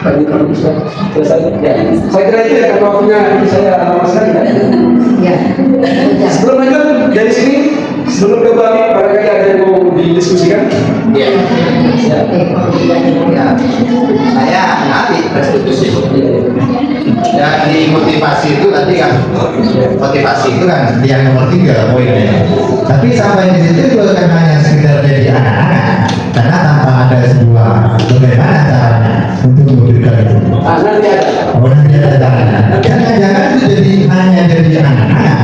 tadi kalau sudah selesai. Ya, saya kira itu ya, karena waktunya saya lepaskan ya. Sebelum lanjut dari sini, sebelum ke Bali, barangkali ada yang mau didiskusikan? Ya. Saya menarik restitusi. Dan di motivasi itu tadi kan, motivasi itu kan yang nomor 3 poinnya. Tapi sampai di situ juga kan hanya sekedar jadi anak-anak, karena tanpa ada sebuah bagaimana caranya untuk memberikan itu. Nanti ada. Oh, nanti ada caranya. Jangan-jangan itu jadi hanya jadi anak-anak.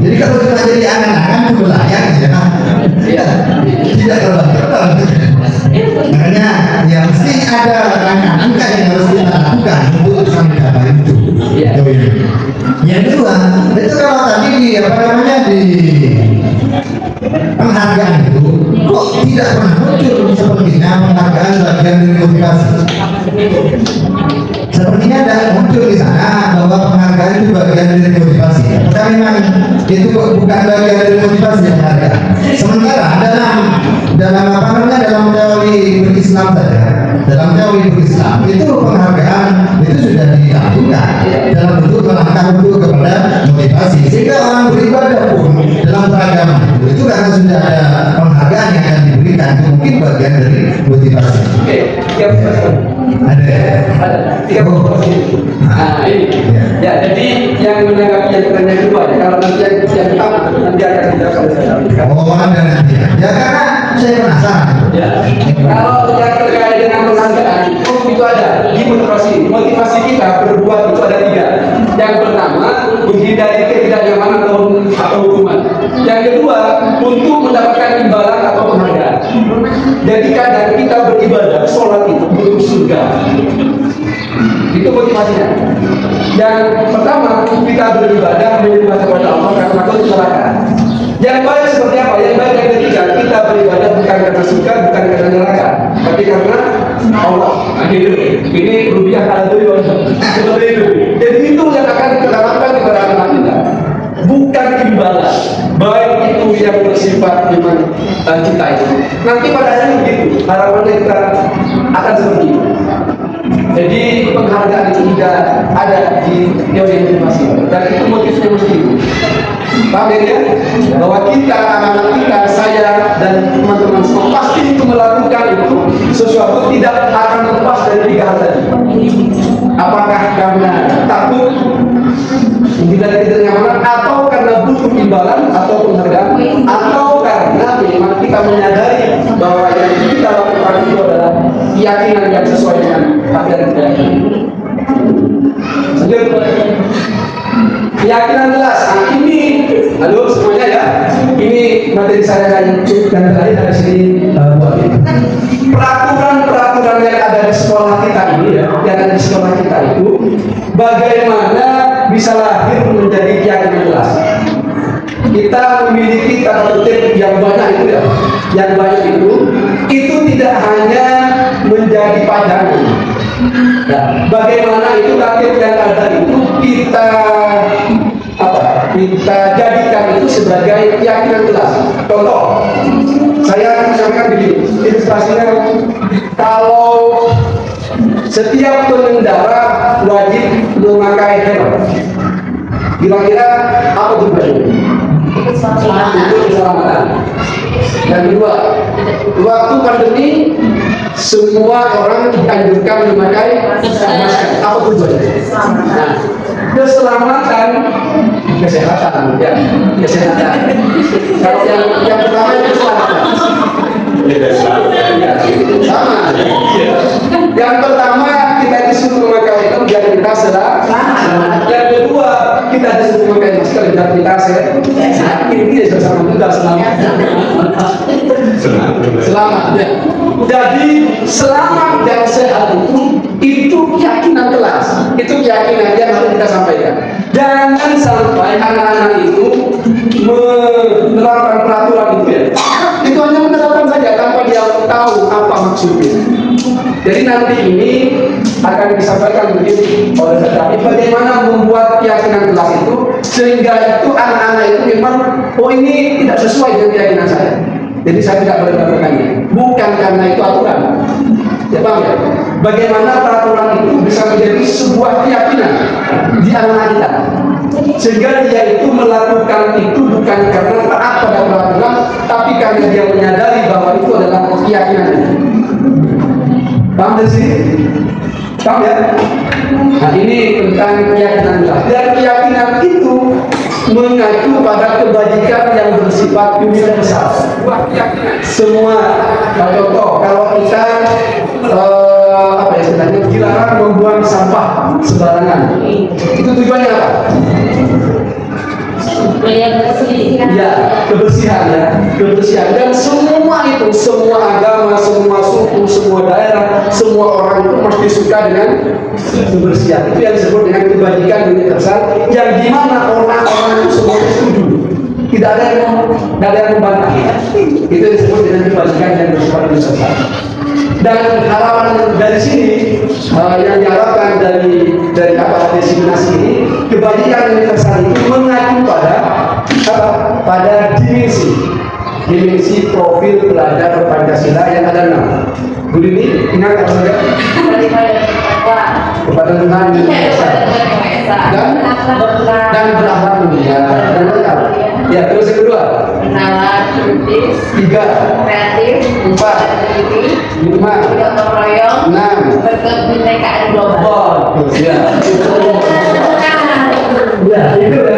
Jadi kalau kita jadi anak-anak kan itu layak ya. Tidak terbang-terbang. Makanya ya mesti ada langkah-langkah yang harus kita lakukan untuk mencapai itu. Yang kedua, itu kalau tadi di penghargaan itu kok tidak pernah muncul sepertinya penghargaan bagian dari motivasi. Sepertinya ada muncul di sana bahwa penghargaan itu bagian dari motivasi. Apakah memang itu bukan bagian dari motivasi penghargaan? Sementara dalam teori berislam saja, dalam teori berislam itu penghargaan itu sudah dilakukan dalam bentuk langkah untuk kepada motivasi, sehingga orang beribadah pun dalam beragama itu karena sudah ada penghargaan yang akan diberikan, itu mungkin bagian dari motivasi. Oke, Ada. Nah, ini. Ya, jadi yang menanggapi yang pertanyaan kedua, ya, kalau nanti yang pertama nanti akan kita sampaikan. Oh, ada nanti. Ya karena saya penasaran. Ya, kalau yang terkait dengan penghargaan, itu ada di motivasi kita berbuat itu ada 3. Yang pertama, menghindari ketidaknyamanan atau hukuman. Yang kedua, untuk mendapatkan imbalan atau penghargaan. Jadi kadang kita beribadah, sholat itu untuk surga. Itu motivasinya. Yang pertama, kita beribadah menyembah kepada Allah karena takut neraka. Yang baik seperti apa? Yang baik yang ketiga, kita beribadah bukan karena surga, bukan karena neraka, tapi karena Allah. Nah, gitu. Ini rupiah kalau seperti itu. Jadi itu yang akan kita lakukan kepada anak kita. Bukan imbalan, baik itu yang bersifat iman kita itu. Nanti pada akhirnya begitu, harapannya kita akan seperti itu. Jadi penghargaan itu tidak ada di teori motivasi, dan itu motifnya mesti itu. Paham ya? Bahwa kita, anak-anak kita, saya dan teman-teman semua pasti itu melakukan itu sesuatu tidak akan lepas dari 3 hal tadi. Apakah karena takut, tidak ketidaknyamanan, atau karena butuh imbalan atau penghargaan, atau karena memang kita menyadari bahwa yang kita lakukan itu adalah keyakinan yang sesuai dengan hati dan keyakinan. Keyakinan jelas. Nah, ini, halo semuanya ya. Ini materi saya dan terakhir dari sini buat ini. Peraturan yang ada di sekolah kita ini ya, yang ada di sekolah kita itu, bagaimana bisa lahir menjadi keyakinan jelas. Kita memiliki tata tertib yang banyak itu ya, yang banyak itu tidak hanya menjadi pandangan. Nah, bagaimana itu tatib yang ada itu kita kita jadikan itu sebagai keyakinan kelas. Contoh, saya sampaikan begini, ilustrasinya, kalau setiap pengendara wajib memakai helm, kira-kira apa tujuannya? Untuk keselamatan. Dan kedua, waktu pandemi semua orang dianjurkan memakai masker. Apa tujuannya? Nah, keselamatan, kesehatan, ya, kesehatan. Kalau yang pertama itu keselamatan. Ya, sama. Yang pertama kita disuruh memakai itu biar kita selamat. Yang kedua kita disuruh memakai masker biar kita sehat. Ini sama juga selamat. Selamat. Ya. Jadi selamat dan sehat itu keyakinan kelas. Itu keyakinan yang harus kita sampaikan. Jangan sampai anak-anak itu menerapkan peraturan itu ya. Itu hanya menerapkan saja tanpa dia tahu apa maksudnya. Jadi nanti ini akan disampaikan begini oleh tetapi bagaimana membuat keyakinan kelas itu sehingga itu anak-anak itu memang oh ini tidak sesuai dengan keyakinan saya. Jadi saya tidak boleh melakukannya. Bukan karena itu aturan. Ya paham ya? Bagaimana peraturan itu bisa menjadi sebuah keyakinan di anak-anak kita. Sehingga dia itu melakukan itu bukan karena taat pada peraturan, tapi karena dia menyadari bahwa itu adalah keyakinannya. Paham di sini? Paham ya? Nah ini tentang keyakinan kelas. Dan keyakinan itu mengacu pada kebajikan yang bersifat universal. Semua, contoh kalau kita apa ya istilahnya dilarang membuang sampah sembarangan. Itu tujuannya apa? Ya, kebersihan ya, kebersihan. Dan semua itu, semua agama, semua suku, semua daerah, semua orang itu mesti suka dengan kebersihan. Itu yang disebut dengan kebajikan universal, yang dimana orang-orang itu semua setuju. Tidak ada yang membantah. Itu yang disebut dengan kebajikan yang bersifat universal. Dan harapan dari sini yang diharapkan dari apa diseminasi ini, kebajikan universal itu mengacu pada apa? Pada dimensi profil pelajar Pancasila yang ada 6. Bu Dini ingat apa saja? Kepada Tuhan dan berakhlak mulia dan lengkap. Ya, terus yang kedua. Kenalan, kritis, 3, kreatif, 4, diri, 5, gotong royong, 6. berkebinekaan global. Oh, ya. Ya, itu ya.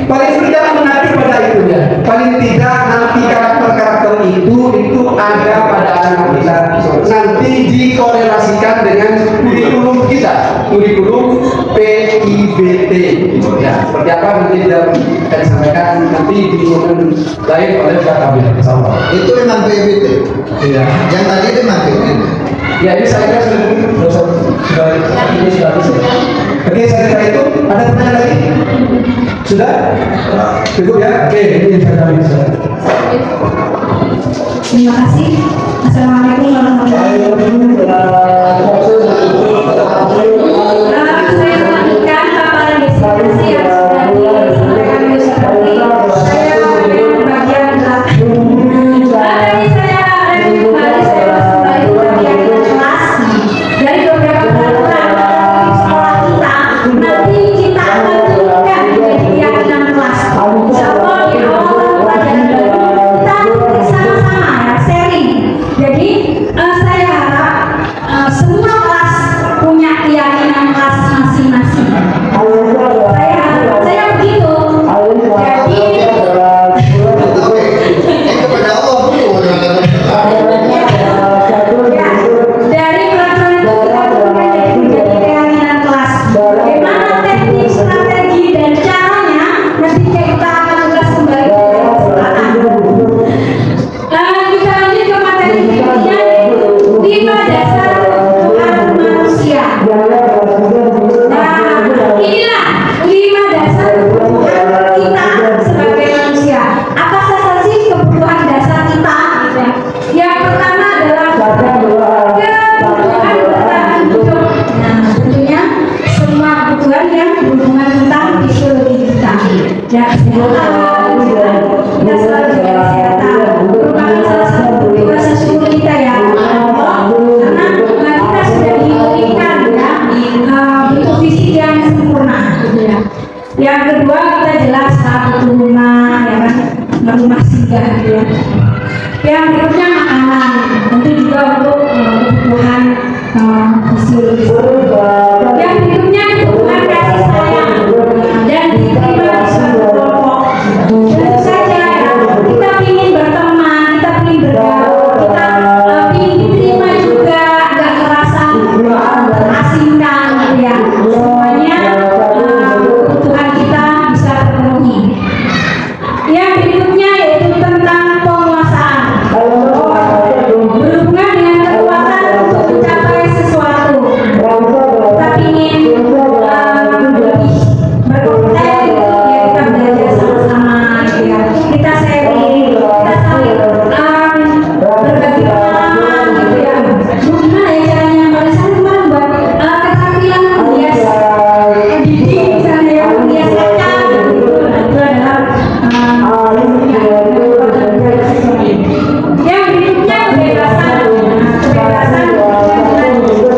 Paling tidak menarik pada itu ya. Paling tidak nanti karakter itu ada pada anak kita. Nanti dikorelasikan dengan kurikulum kita, kurikulum PIBT. Ya, seperti apa nanti akan disampaikan nanti di momen lain oleh Pak Kabir. Itu memang PBT. Iya. Yang tadi itu memang PBT. Ya, ini saya kira sudah bisa. Oke, saya kira itu ada pertanyaan lagi? Sudah? Cukup ya? Oke, ini saya bisa. Terima kasih. Assalamualaikum warahmatullahi wabarakatuh. Saya melanjutkan paparan diskusi yang sudah disampaikan Bu Syafri. Saya dengan bagian belakang. Tadi saya kembali ke bagian kelas. Dari beberapa peraturan di sekolah kita, nanti kita akan turunkan menjadi keyakinan kelas. Insya Allah di awal pelajaran baru kita sama-sama ya sharing. Jadi saya harap semua kelas punya keyakinan kelas masing-masing. Saya begitu. Jadi Kepada Allah dulu. dari peraturan itu kita turunkan menjadi keyakinan kelas. Bagaimana teknik, strategi dan caranya nanti kita akan ulas kembali pada kesempatan. Kita lanjut ke materi berikutnya, 5 dasar Tuhan manusia. Nah, inilah 5 dasar kebutuhan kita sebagai manusia. Apa saja sih kebutuhan dasar kita? Gitu ya. Yang pertama adalah kebutuhan bertahan hidup. Nah, tentunya semua kebutuhan yang berhubungan tentang fisiologi kita. ya kesehatan, kita selalu jaga kesehatan, merupakan salah satu bentuk rasa syukur kita ya, karena kita sudah diberikan ya bentuk fisik yang sempurna, gitu ya. Yang kedua kita jelas butuh rumah, ya kan, rumah singgah, gitu ya. Yang berikutnya makanan, tentu juga untuk kebutuhan fisiologis. Yang berikutnya kebutuhan kasih sayang dan diterima di suatu kelompok. Tentu saja ya, kita ingin berteman, kita ingin bergaul, kita ingin diterima juga, nggak merasa terasingkan, gitu ya. Semuanya kebutuhan kita bisa terpenuhi. Yang berikutnya yaitu tentang penguasaan. Berhubungan dengan kekuatan untuk mencapai sesuatu. Kita ingin lebih berkompeten, ya kita belajar sama-sama, gitu ya. Kita sharing, kita saling berbagi pengalaman, gitu ya. Gimana ya caranya? Kalau saya kemarin buat keterampilan menghias dinding, misalnya ya, menghias kaca, gitu. Nah, itu adalah yang berikutnya kebebasan, kebebasan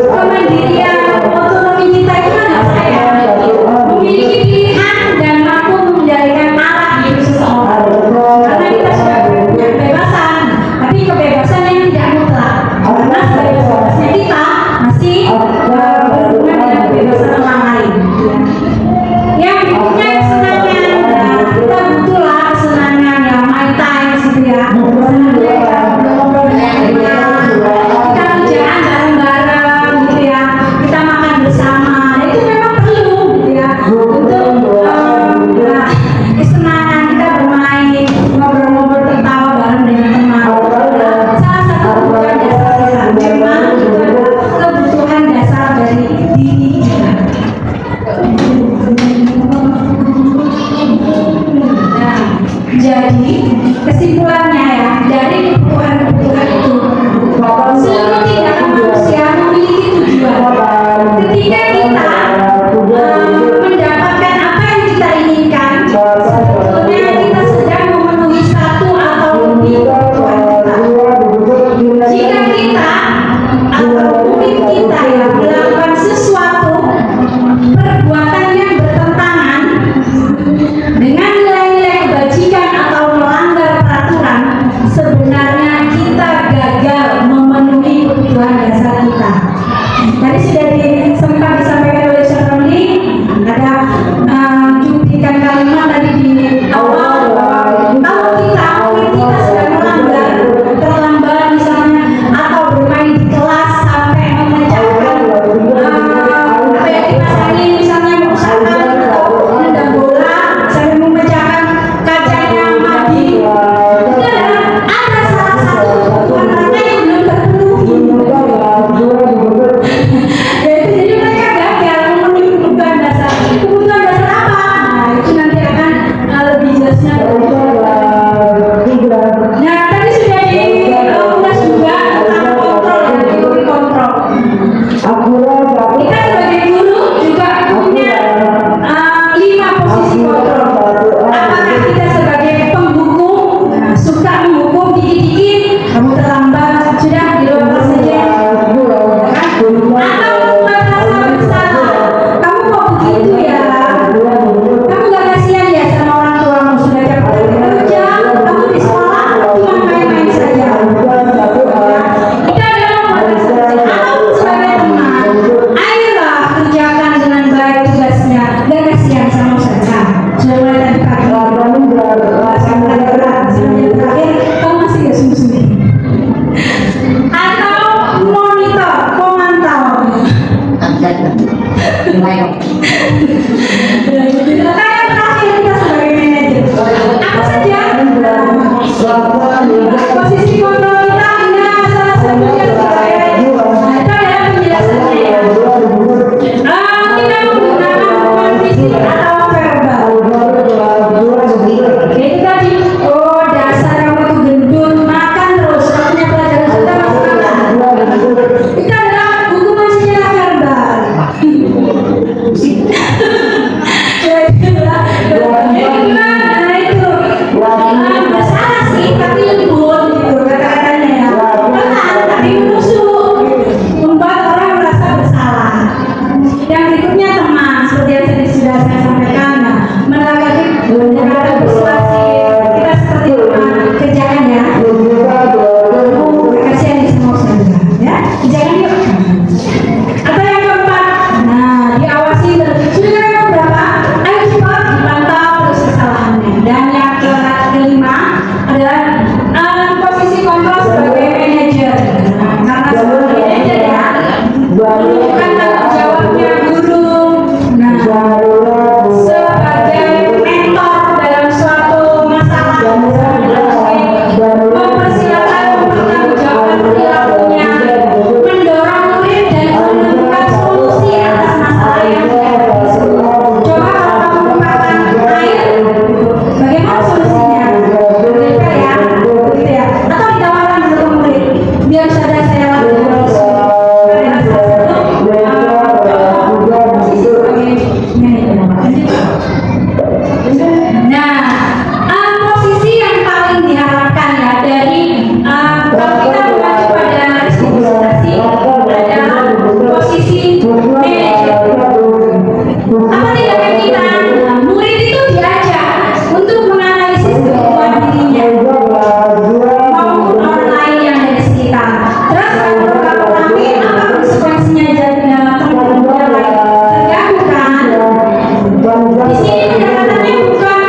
kemandirian, otonomi kita itu kan saya memiliki pilihan dan mampu mengendalikan arah hidup seseorang. Karena kita sudah punya kebebasan, tapi kebebasan yang tidak mutlak. Karena sebebas-bebasnya kita masih berhubungan dengan kebebasan orang lain. Yang berikutnya kesenangan, nah, kita butuhlah kesenangan ya, my time gitu ya. Kesenangan ya, ngobrol dengan teman, kita kerjaan bareng-bareng gitu ya, kita makan bersama, itu memang perlu gitu ya untuk kesenangan kita bermain, ngobrol-ngobrol, tertawa bareng dengan teman. Salah satu kebutuhan dasar kita, memang itu adalah kebutuhan dasar dari diri kita. Nah, jadi kesimpulannya ya, dari kebutuhan-kebutuhan itu, seluruh tindakan manusia memiliki tujuan. Ketika kita mendapatkan apa yang kita inginkan, sebetulnya kita sedang memenuhi satu atau lebih kebutuhan kita. Jika kita atau mungkin kita yang melakukan sesuatu perbuatan yang bertentangan dengan nilai-nilai kebajikan atau melanggar peraturan, sebenarnya kita gagal memenuhi kebutuhan dasar kita. Tadi sudah sempat disampaikan oleh Syafroni, ada cuplikan kalimat tadi di awal bahwa kalau kita sudah melanggar, terlambat misalnya, atau bermain di kelas sampai memecahkan apa yang dipasangi, misalnya merusakan atau menendang bola sampai memecahkan kacanya mati, itu ada salah satu kebutuhan mereka yang belum terpenuhi. Jadi mereka gagal memenuhi kebutuhan dasar. Kebutuhan dasar apa? Nah, itu nanti akan lebih jelasnya. Nah, tadi sudah diulas juga tentang kontrol dan teori kontrol. Kita sebagai guru juga punya 5 posisi kontrol. Apakah kita sebagai penghukum, suka menghukum dikit-dikit, kamu terlambat, sudah di luar kelas saja, ya kan? Atau membuat rasa bersalah, kamu kok begitu ya? Kamu gak kasihan ya sama orang tuamu, sudah capek kerja, kamu di sekolah cuma main-main saja. Kita adalah membuat rasa bersalah. Atau sebagai teman, ayolah kerjakan dengan baik tugasnya, gak kasihan sama saya. Sudah mulai tadi pagi, sampai terakhir, kamu masih gak sungguh-sungguh. Atau monitor, pemantau. Kayak terakhir kita sebagai manajer, apa saja posisi kontrol kita, nah salah satunya sebagai itu adalah penjelasannya ya. Kita menggunakan hubungan fisik atau verbal. Jadi tadi, oh dasar kamu tuh gendut, makan terus, waktunya pelajaran sudah masuk makan. Itu adalah hukuman secara verbal. Yang kedua Nah, posisi yang paling diharapkan ya dari kalau kita mengacu pada restrukturisasi adalah posisi manajer. Apa tindakan kita? Murid itu diajak untuk menganalisis kemampuan dirinya maupun orang lain yang ada di sekitar. Terus kalau kami apa konsekuensinya jadi dalam yang lain terganggu kan? Di sini pendekatannya bukan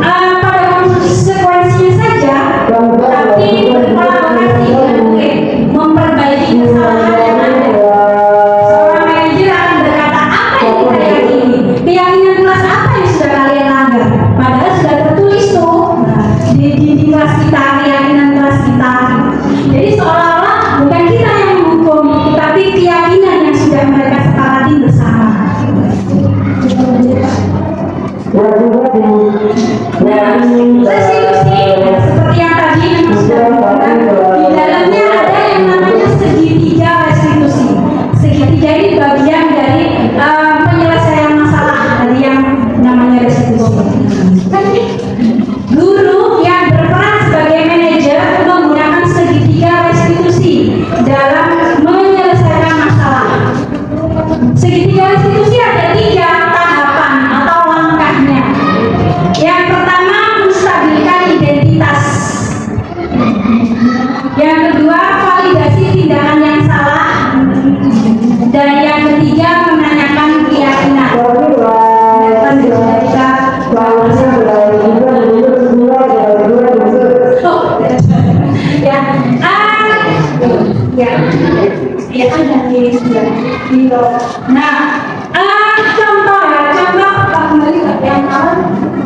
pada konsekuensinya saja, tapi berkolaborasi dengan murid memperbaiki kesalahan yang ada. Seorang manajer akan berkata apa yang kita yakini, keyakinan kelas apa yang sudah kalian langgar, padahal sudah tertulis tuh di kelas kita, keyakinan kelas kita. Jadi seolah-olah bukan kita yang menghukum, tapi keyakinan yang sudah mereka sepakati bersama. Nah, restitusi seperti yang tadi memang sudah dibilang, di dalamnya ada yang namanya segitiga restitusi. Segitiga ini bagian dari penyelesaian masalah dari yang namanya restitusi. Guru yang berperan sebagai manajer menggunakan segitiga restitusi dalam menyelesaikan masalah. Segitiga restitusi ada 3 tahapan atau langkahnya. Yang pertama, menstabilkan identitas. Yang kedua, validasi tindakan yang salah. Dan yang ketiga, menanyakan keyakinan. Nah, contoh kembali ke yang awal,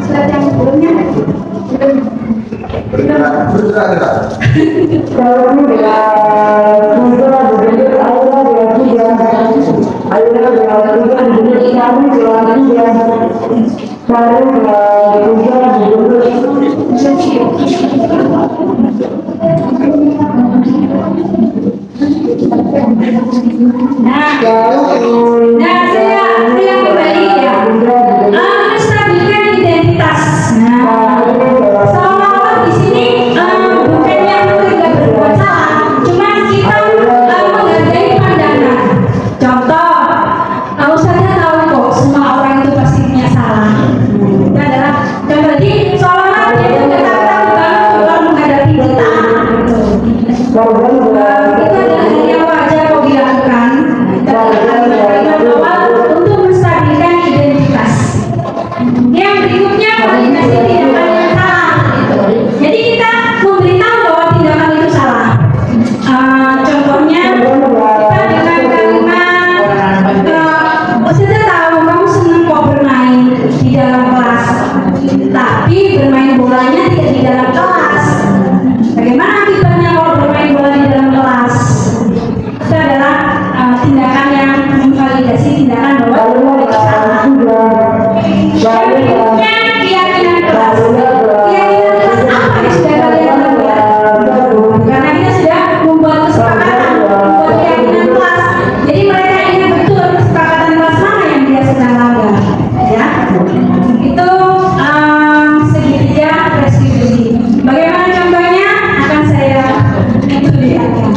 slide yang sebelumnya. Nah, saya kembali ya. Menstabilkan identitas. Nah, seolah-olah di sini bukannya tidak berbuat salah, cuma kita menghargai pandangan. Contoh, Ustazah tahu kok semua orang itu pasti punya salah. Itu adalah contoh. Jadi seolah-olah dia itu ketakutan banget kalau menghadapi kita. Itu adalah hal yang wajar kok dilakukan. Untuk menstabilkan identitas. Yang berikutnya, validasi tindakan yang salah. Jadi kita memberitahu bahwa tindakan itu salah. Contohnya kita dengan kalimat, saya tahu kamu senang kok bermain di dalam kelas, tapi bermain bolanya tidak di dalam kelas. Bagaimana akibatnya kalau bermain bola di dalam kelas? Itu adalah tindakan yang memvalidasi tindakan bahwa itu salah. Yang berikutnya, keyakinan kelas. Keyakinan kelas apa yang sudah kalian lakukan? Karena kita sudah membuat kesepakatan, membuat keyakinan kelas. Jadi mereka ingat betul kesepakatan kelas mana yang dia sedang langgar. Ya, itu segitiga restitusi. Bagaimana contohnya? Akan saya lihatkan.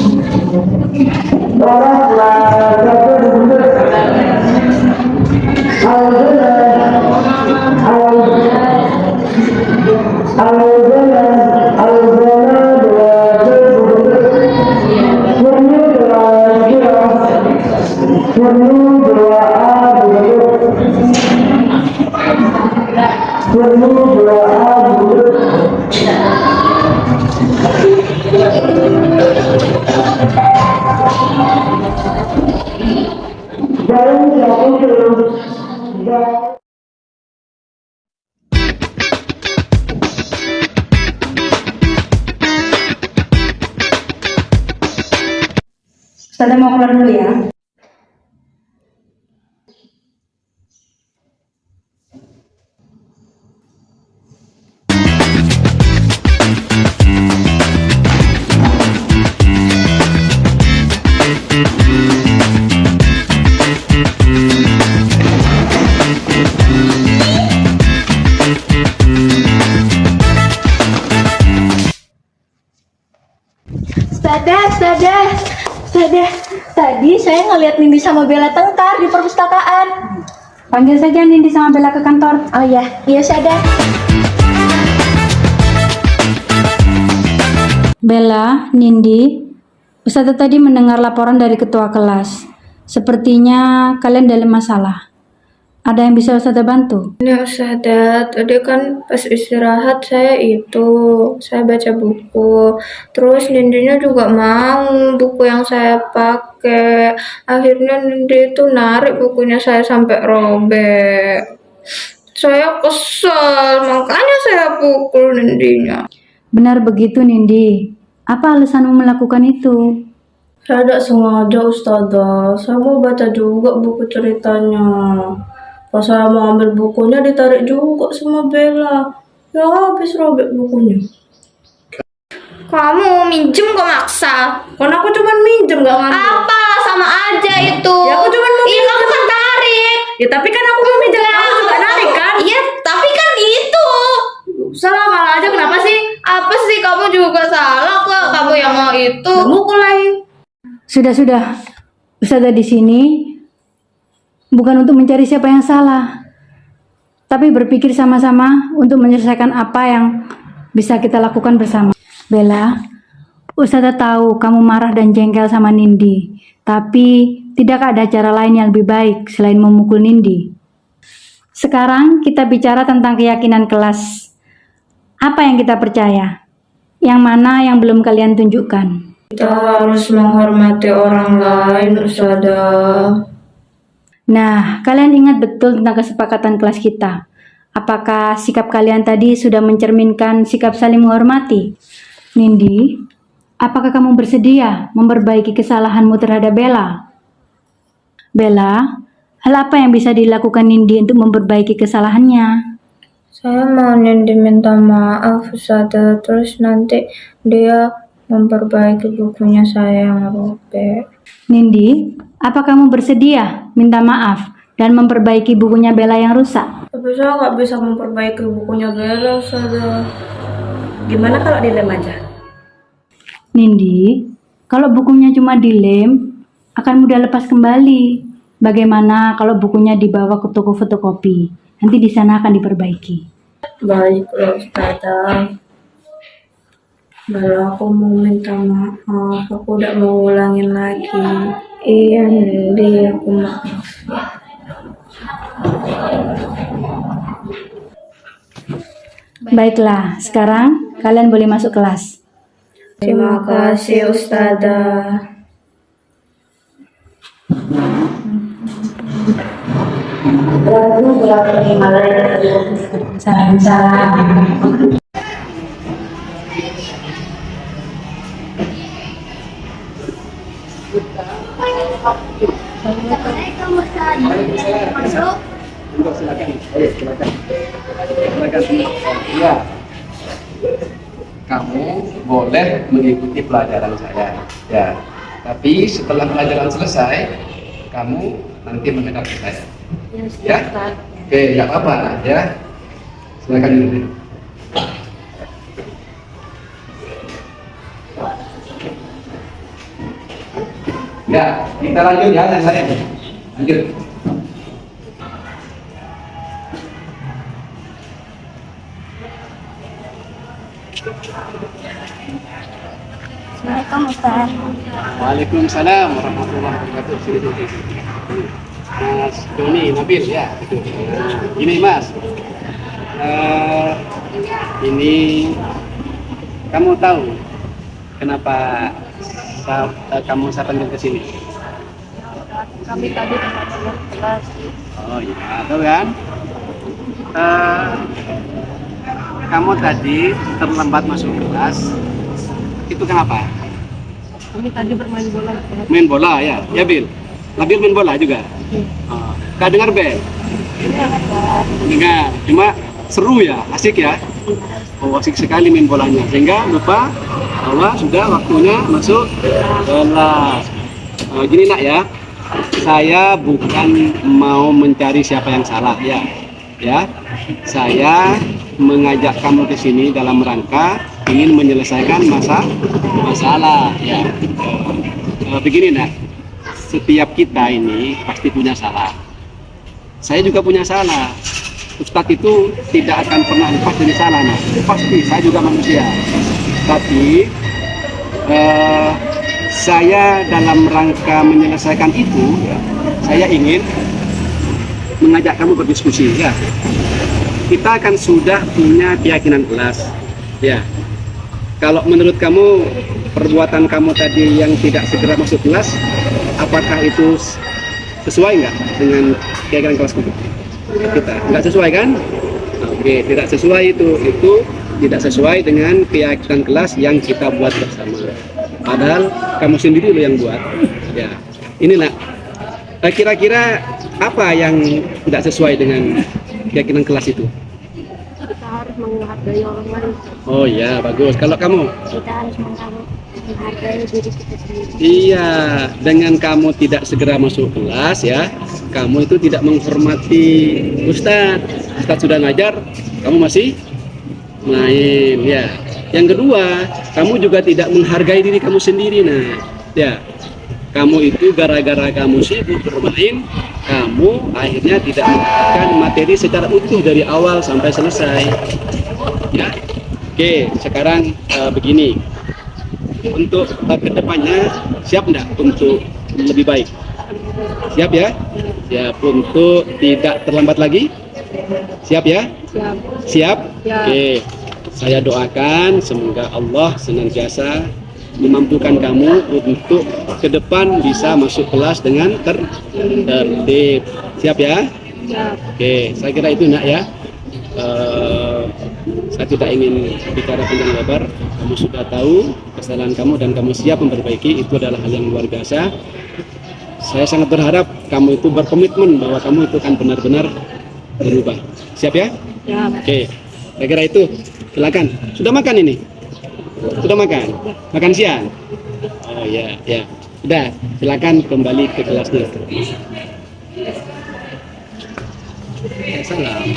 Saya mau keluar dulu ya. Ustazah, tadi saya ngeliat Nindi sama Bella tengkar di perpustakaan. Panggil saja Nindi sama Bella ke kantor. Oh iya Ustazah. Bella, Nindi, Ustazah tadi mendengar laporan dari ketua kelas. Sepertinya kalian dalam masalah. Ada yang bisa Ustazah bantu? Nah Ustazah, tadi kan pas istirahat saya baca buku. Terus Nindinya juga mau buku yang saya pakai. Akhirnya Nindi itu narik bukunya saya sampai robek. Saya kesel, makanya saya pukul Nindinya. Benar begitu Nindi. Apa alasanmu melakukan itu? Saya tidak sengaja Ustazah, saya mau baca juga buku ceritanya. Pas saya mau ambil bukunya ditarik juga sama Bella. Ya habis robek bukunya. Kamu minjem kok maksa? Kan aku cuma minjem gak ngambil. Apa? Sama aja itu. Ya aku cuma mau minjem. Kamu kan tarik. Ya tapi kan aku mau minjem, kamu juga narik kan? Iya, tapi kan itu. Salah aja kenapa sih? Apa sih kamu juga salah kok? Kamu yang mau itu. Mukul lagi. Sudah. Ustazah di sini bukan untuk mencari siapa yang salah, tapi berpikir sama-sama untuk menyelesaikan apa yang bisa kita lakukan bersama. Bella, Ustazah tahu kamu marah dan jengkel sama Nindi, tapi tidak ada cara lain yang lebih baik selain memukul Nindi. Sekarang kita bicara tentang keyakinan kelas. Apa yang kita percaya? Yang mana yang belum kalian tunjukkan? Kita harus menghormati orang lain, Ustazah. Nah, kalian ingat betul tentang kesepakatan kelas kita. Apakah sikap kalian tadi sudah mencerminkan sikap saling menghormati? Nindi, apakah kamu bersedia memperbaiki kesalahanmu terhadap Bella? Bella, hal apa yang bisa dilakukan Nindi untuk memperbaiki kesalahannya? Saya mau Nindi minta maaf, Ustazah. Terus nanti dia memperbaiki bukunya saya yang robek. Nindi, apa kamu bersedia minta maaf dan memperbaiki bukunya Bella yang rusak? Tapi saya nggak bisa memperbaiki bukunya Bella, Ustazah. Gimana kalau dilem aja? Nindi, kalau bukunya cuma dilem, akan mudah lepas kembali. Bagaimana kalau bukunya dibawa ke toko fotokopi? Nanti di sana akan diperbaiki. Baiklah, Ustazah. Bella, aku mau minta maaf. Aku udah mau ulangin lagi. Iya, Nindi, aku maaf. Baiklah, sekarang kalian boleh masuk kelas. Terima kasih, Ustazah. Salam. Untuk silakan. Ayo, silakan. Ya. Kamu boleh mengikuti pelajaran saya. Ya. Tapi setelah pelajaran selesai, kamu nanti menghadap ke saya. Ya. Oke, nggak apa-apa ya. Silakan dulu. Ya, kita lanjut ya, yang lain. Lanjut. Assalamualaikum Ustaz. Waalaikumsalam warahmatullahi wabarakatuh. Mas Doni Nabil ya. Ini Mas. Ini kamu tahu kenapa kamu saya panggil ke sini? Kami tadi terlambat kelas. Oh iya, tahu kan? Kamu tadi terlambat masuk kelas. Itu kenapa? Kami tadi bermain bola. Main bola ya, ya Bil. Nabil main bola juga. Oh. Kau dengar Bel? Dengar. Cuma seru ya, asik ya. Oh, asik sekali main bolanya. Sehingga lupa bahwa sudah waktunya masuk kelas. Gini nak ya, saya bukan mau mencari siapa yang salah ya. ya. Saya mengajak kamu ke sini dalam rangka ingin menyelesaikan masalah, ya. Begini nak, setiap kita ini pasti punya salah. Saya juga punya salah. Ustadz itu tidak akan pernah lepas dari salah, nah. Pasti, saya juga manusia. Tapi saya dalam rangka menyelesaikan itu, ya, saya ingin mengajak kamu berdiskusi, ya. Kita akan sudah punya keyakinan kelas, ya. Kalau menurut kamu perbuatan kamu tadi yang tidak segera masuk kelas, apakah itu sesuai nggak dengan keyakinan kelas kita? Nggak sesuai kan? Oke, tidak sesuai itu tidak sesuai dengan keyakinan kelas yang kita buat bersama. Padahal kamu sendiri loh yang buat. Ya, inilah kira-kira apa yang tidak sesuai dengan keyakinan kelas itu? Kita harus menghargai orang lain. Oh ya, bagus. Kalau kamu? Kita harus menghargai diri kita sendiri. Iya, dengan kamu tidak segera masuk kelas, ya, kamu itu tidak menghormati Ustadz. Ustadz sudah ngajar, kamu masih main, ya. Yang kedua, kamu juga tidak menghargai diri kamu sendiri, nah, ya. Kamu itu gara-gara kamu sibuk bermain, kamu akhirnya tidak mendapatkan materi secara utuh dari awal sampai selesai, ya. Oke, sekarang begini. Untuk kedepannya siap enggak untuk lebih baik? Siap ya? Siap untuk tidak terlambat lagi? Siap ya? Siap. Siap? Siap. Oke, saya doakan semoga Allah senantiasa memampukan kamu untuk ke depan bisa masuk kelas dengan tertib. Siap ya? Siap. Oke, saya kira itu nak ya. Saya tidak ingin bicara panjang lebar. Kamu sudah tahu kesalahan kamu dan kamu siap memperbaiki. Itu adalah hal yang luar biasa. Saya sangat berharap kamu itu berkomitmen bahwa kamu itu akan benar-benar berubah. Siap ya? Siap. Oke, saya kira itu. Silakan. Sudah makan ini? Sudah makan? Makan siang? Oh ya, ya. Sudah. Silakan kembali ke kelasnya. Salam.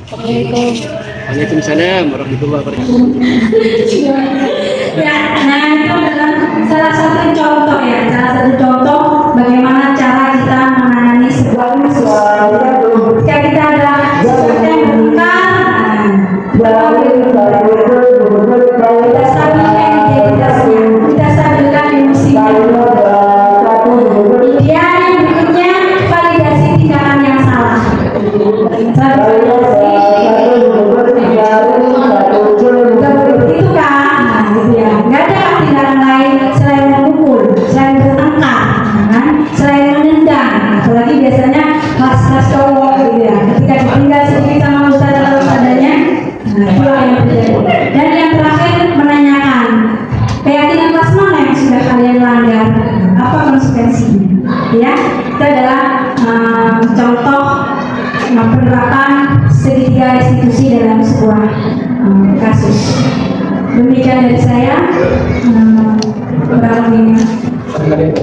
Waalaikumsalam warahmatullahi wabarakatuh. Ya, nah itu adalah salah satu contoh ya, salah satu contoh bagaimana cara kita menangani sebuah kasus. Ketika kita ada sesuatu yang benar, kita stabilkan identitasnya, kita stabilkan emosinya. Kemudian yang berikutnya validasi tindakan yang salah. Itu kan, gitu ya. Nggak ada tindakan lain selain memukul, selain bertengkar, kan? Selain menendang. Apalagi biasanya kelas-kelas cowok, gitu ya. Ketika ditinggal sedikit sama ustaz atau ustazanya, nah itu yang terjadi. Dan yang terakhir menanyakan keyakinan kelas mana yang sudah kalian langgar, apa konsekuensinya? Ya, itu adalah contoh penerapan segitiga restitusi dalam sebuah kasus. Demikian dari saya. Kurang lebihnya.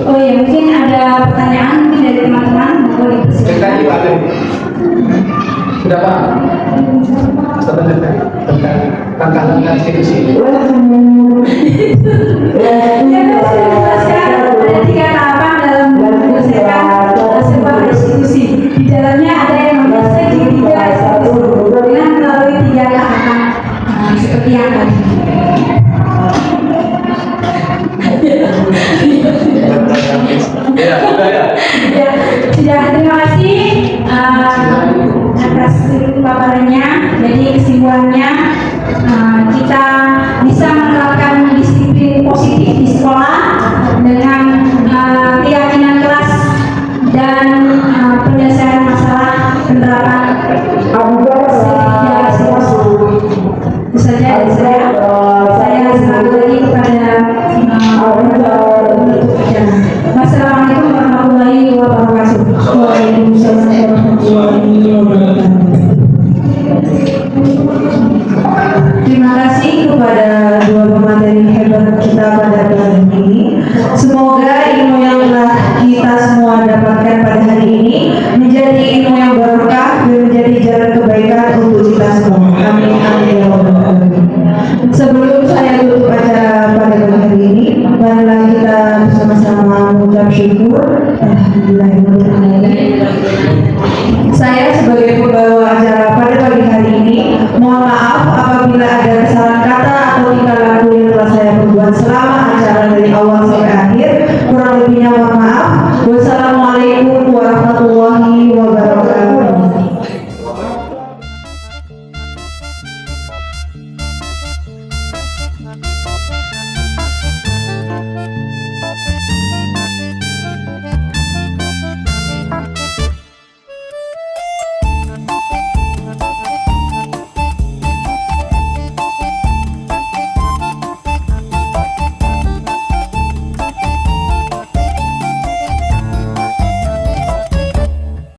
Oh ya, mungkin ada pertanyaan mungkin dari teman-teman. Boleh dipersilakan. Sudah Pak? Tentang langkah-langkah institusi. Ada 3 tahapan dalam menyelesaikan sebuah restitusi. Di dalamnya ada yang namanya segitiga restitusi dengan melalui 3 tahapan seperti yang tadi. Ya, sudah ya. Ya, sudah, terima kasih atas paparannya. Jadi kesimpulannya kita bisa menerapkan disiplin positif di sekolah dengan keyakinan kelas dan penyelesaian masalah penerapan segitiga restitusi. Itu saja dari saya. Saya selalu lagi kepada Wassalamualaikum warahmatullahi wabarakatuh. Waalaikumsalam warahmatullahi wabarakatuh. Terima kasih kepada dua pemateri hebat kita pada hari ini. Semoga ilmu yang telah kita semua dapatkan pada hari ini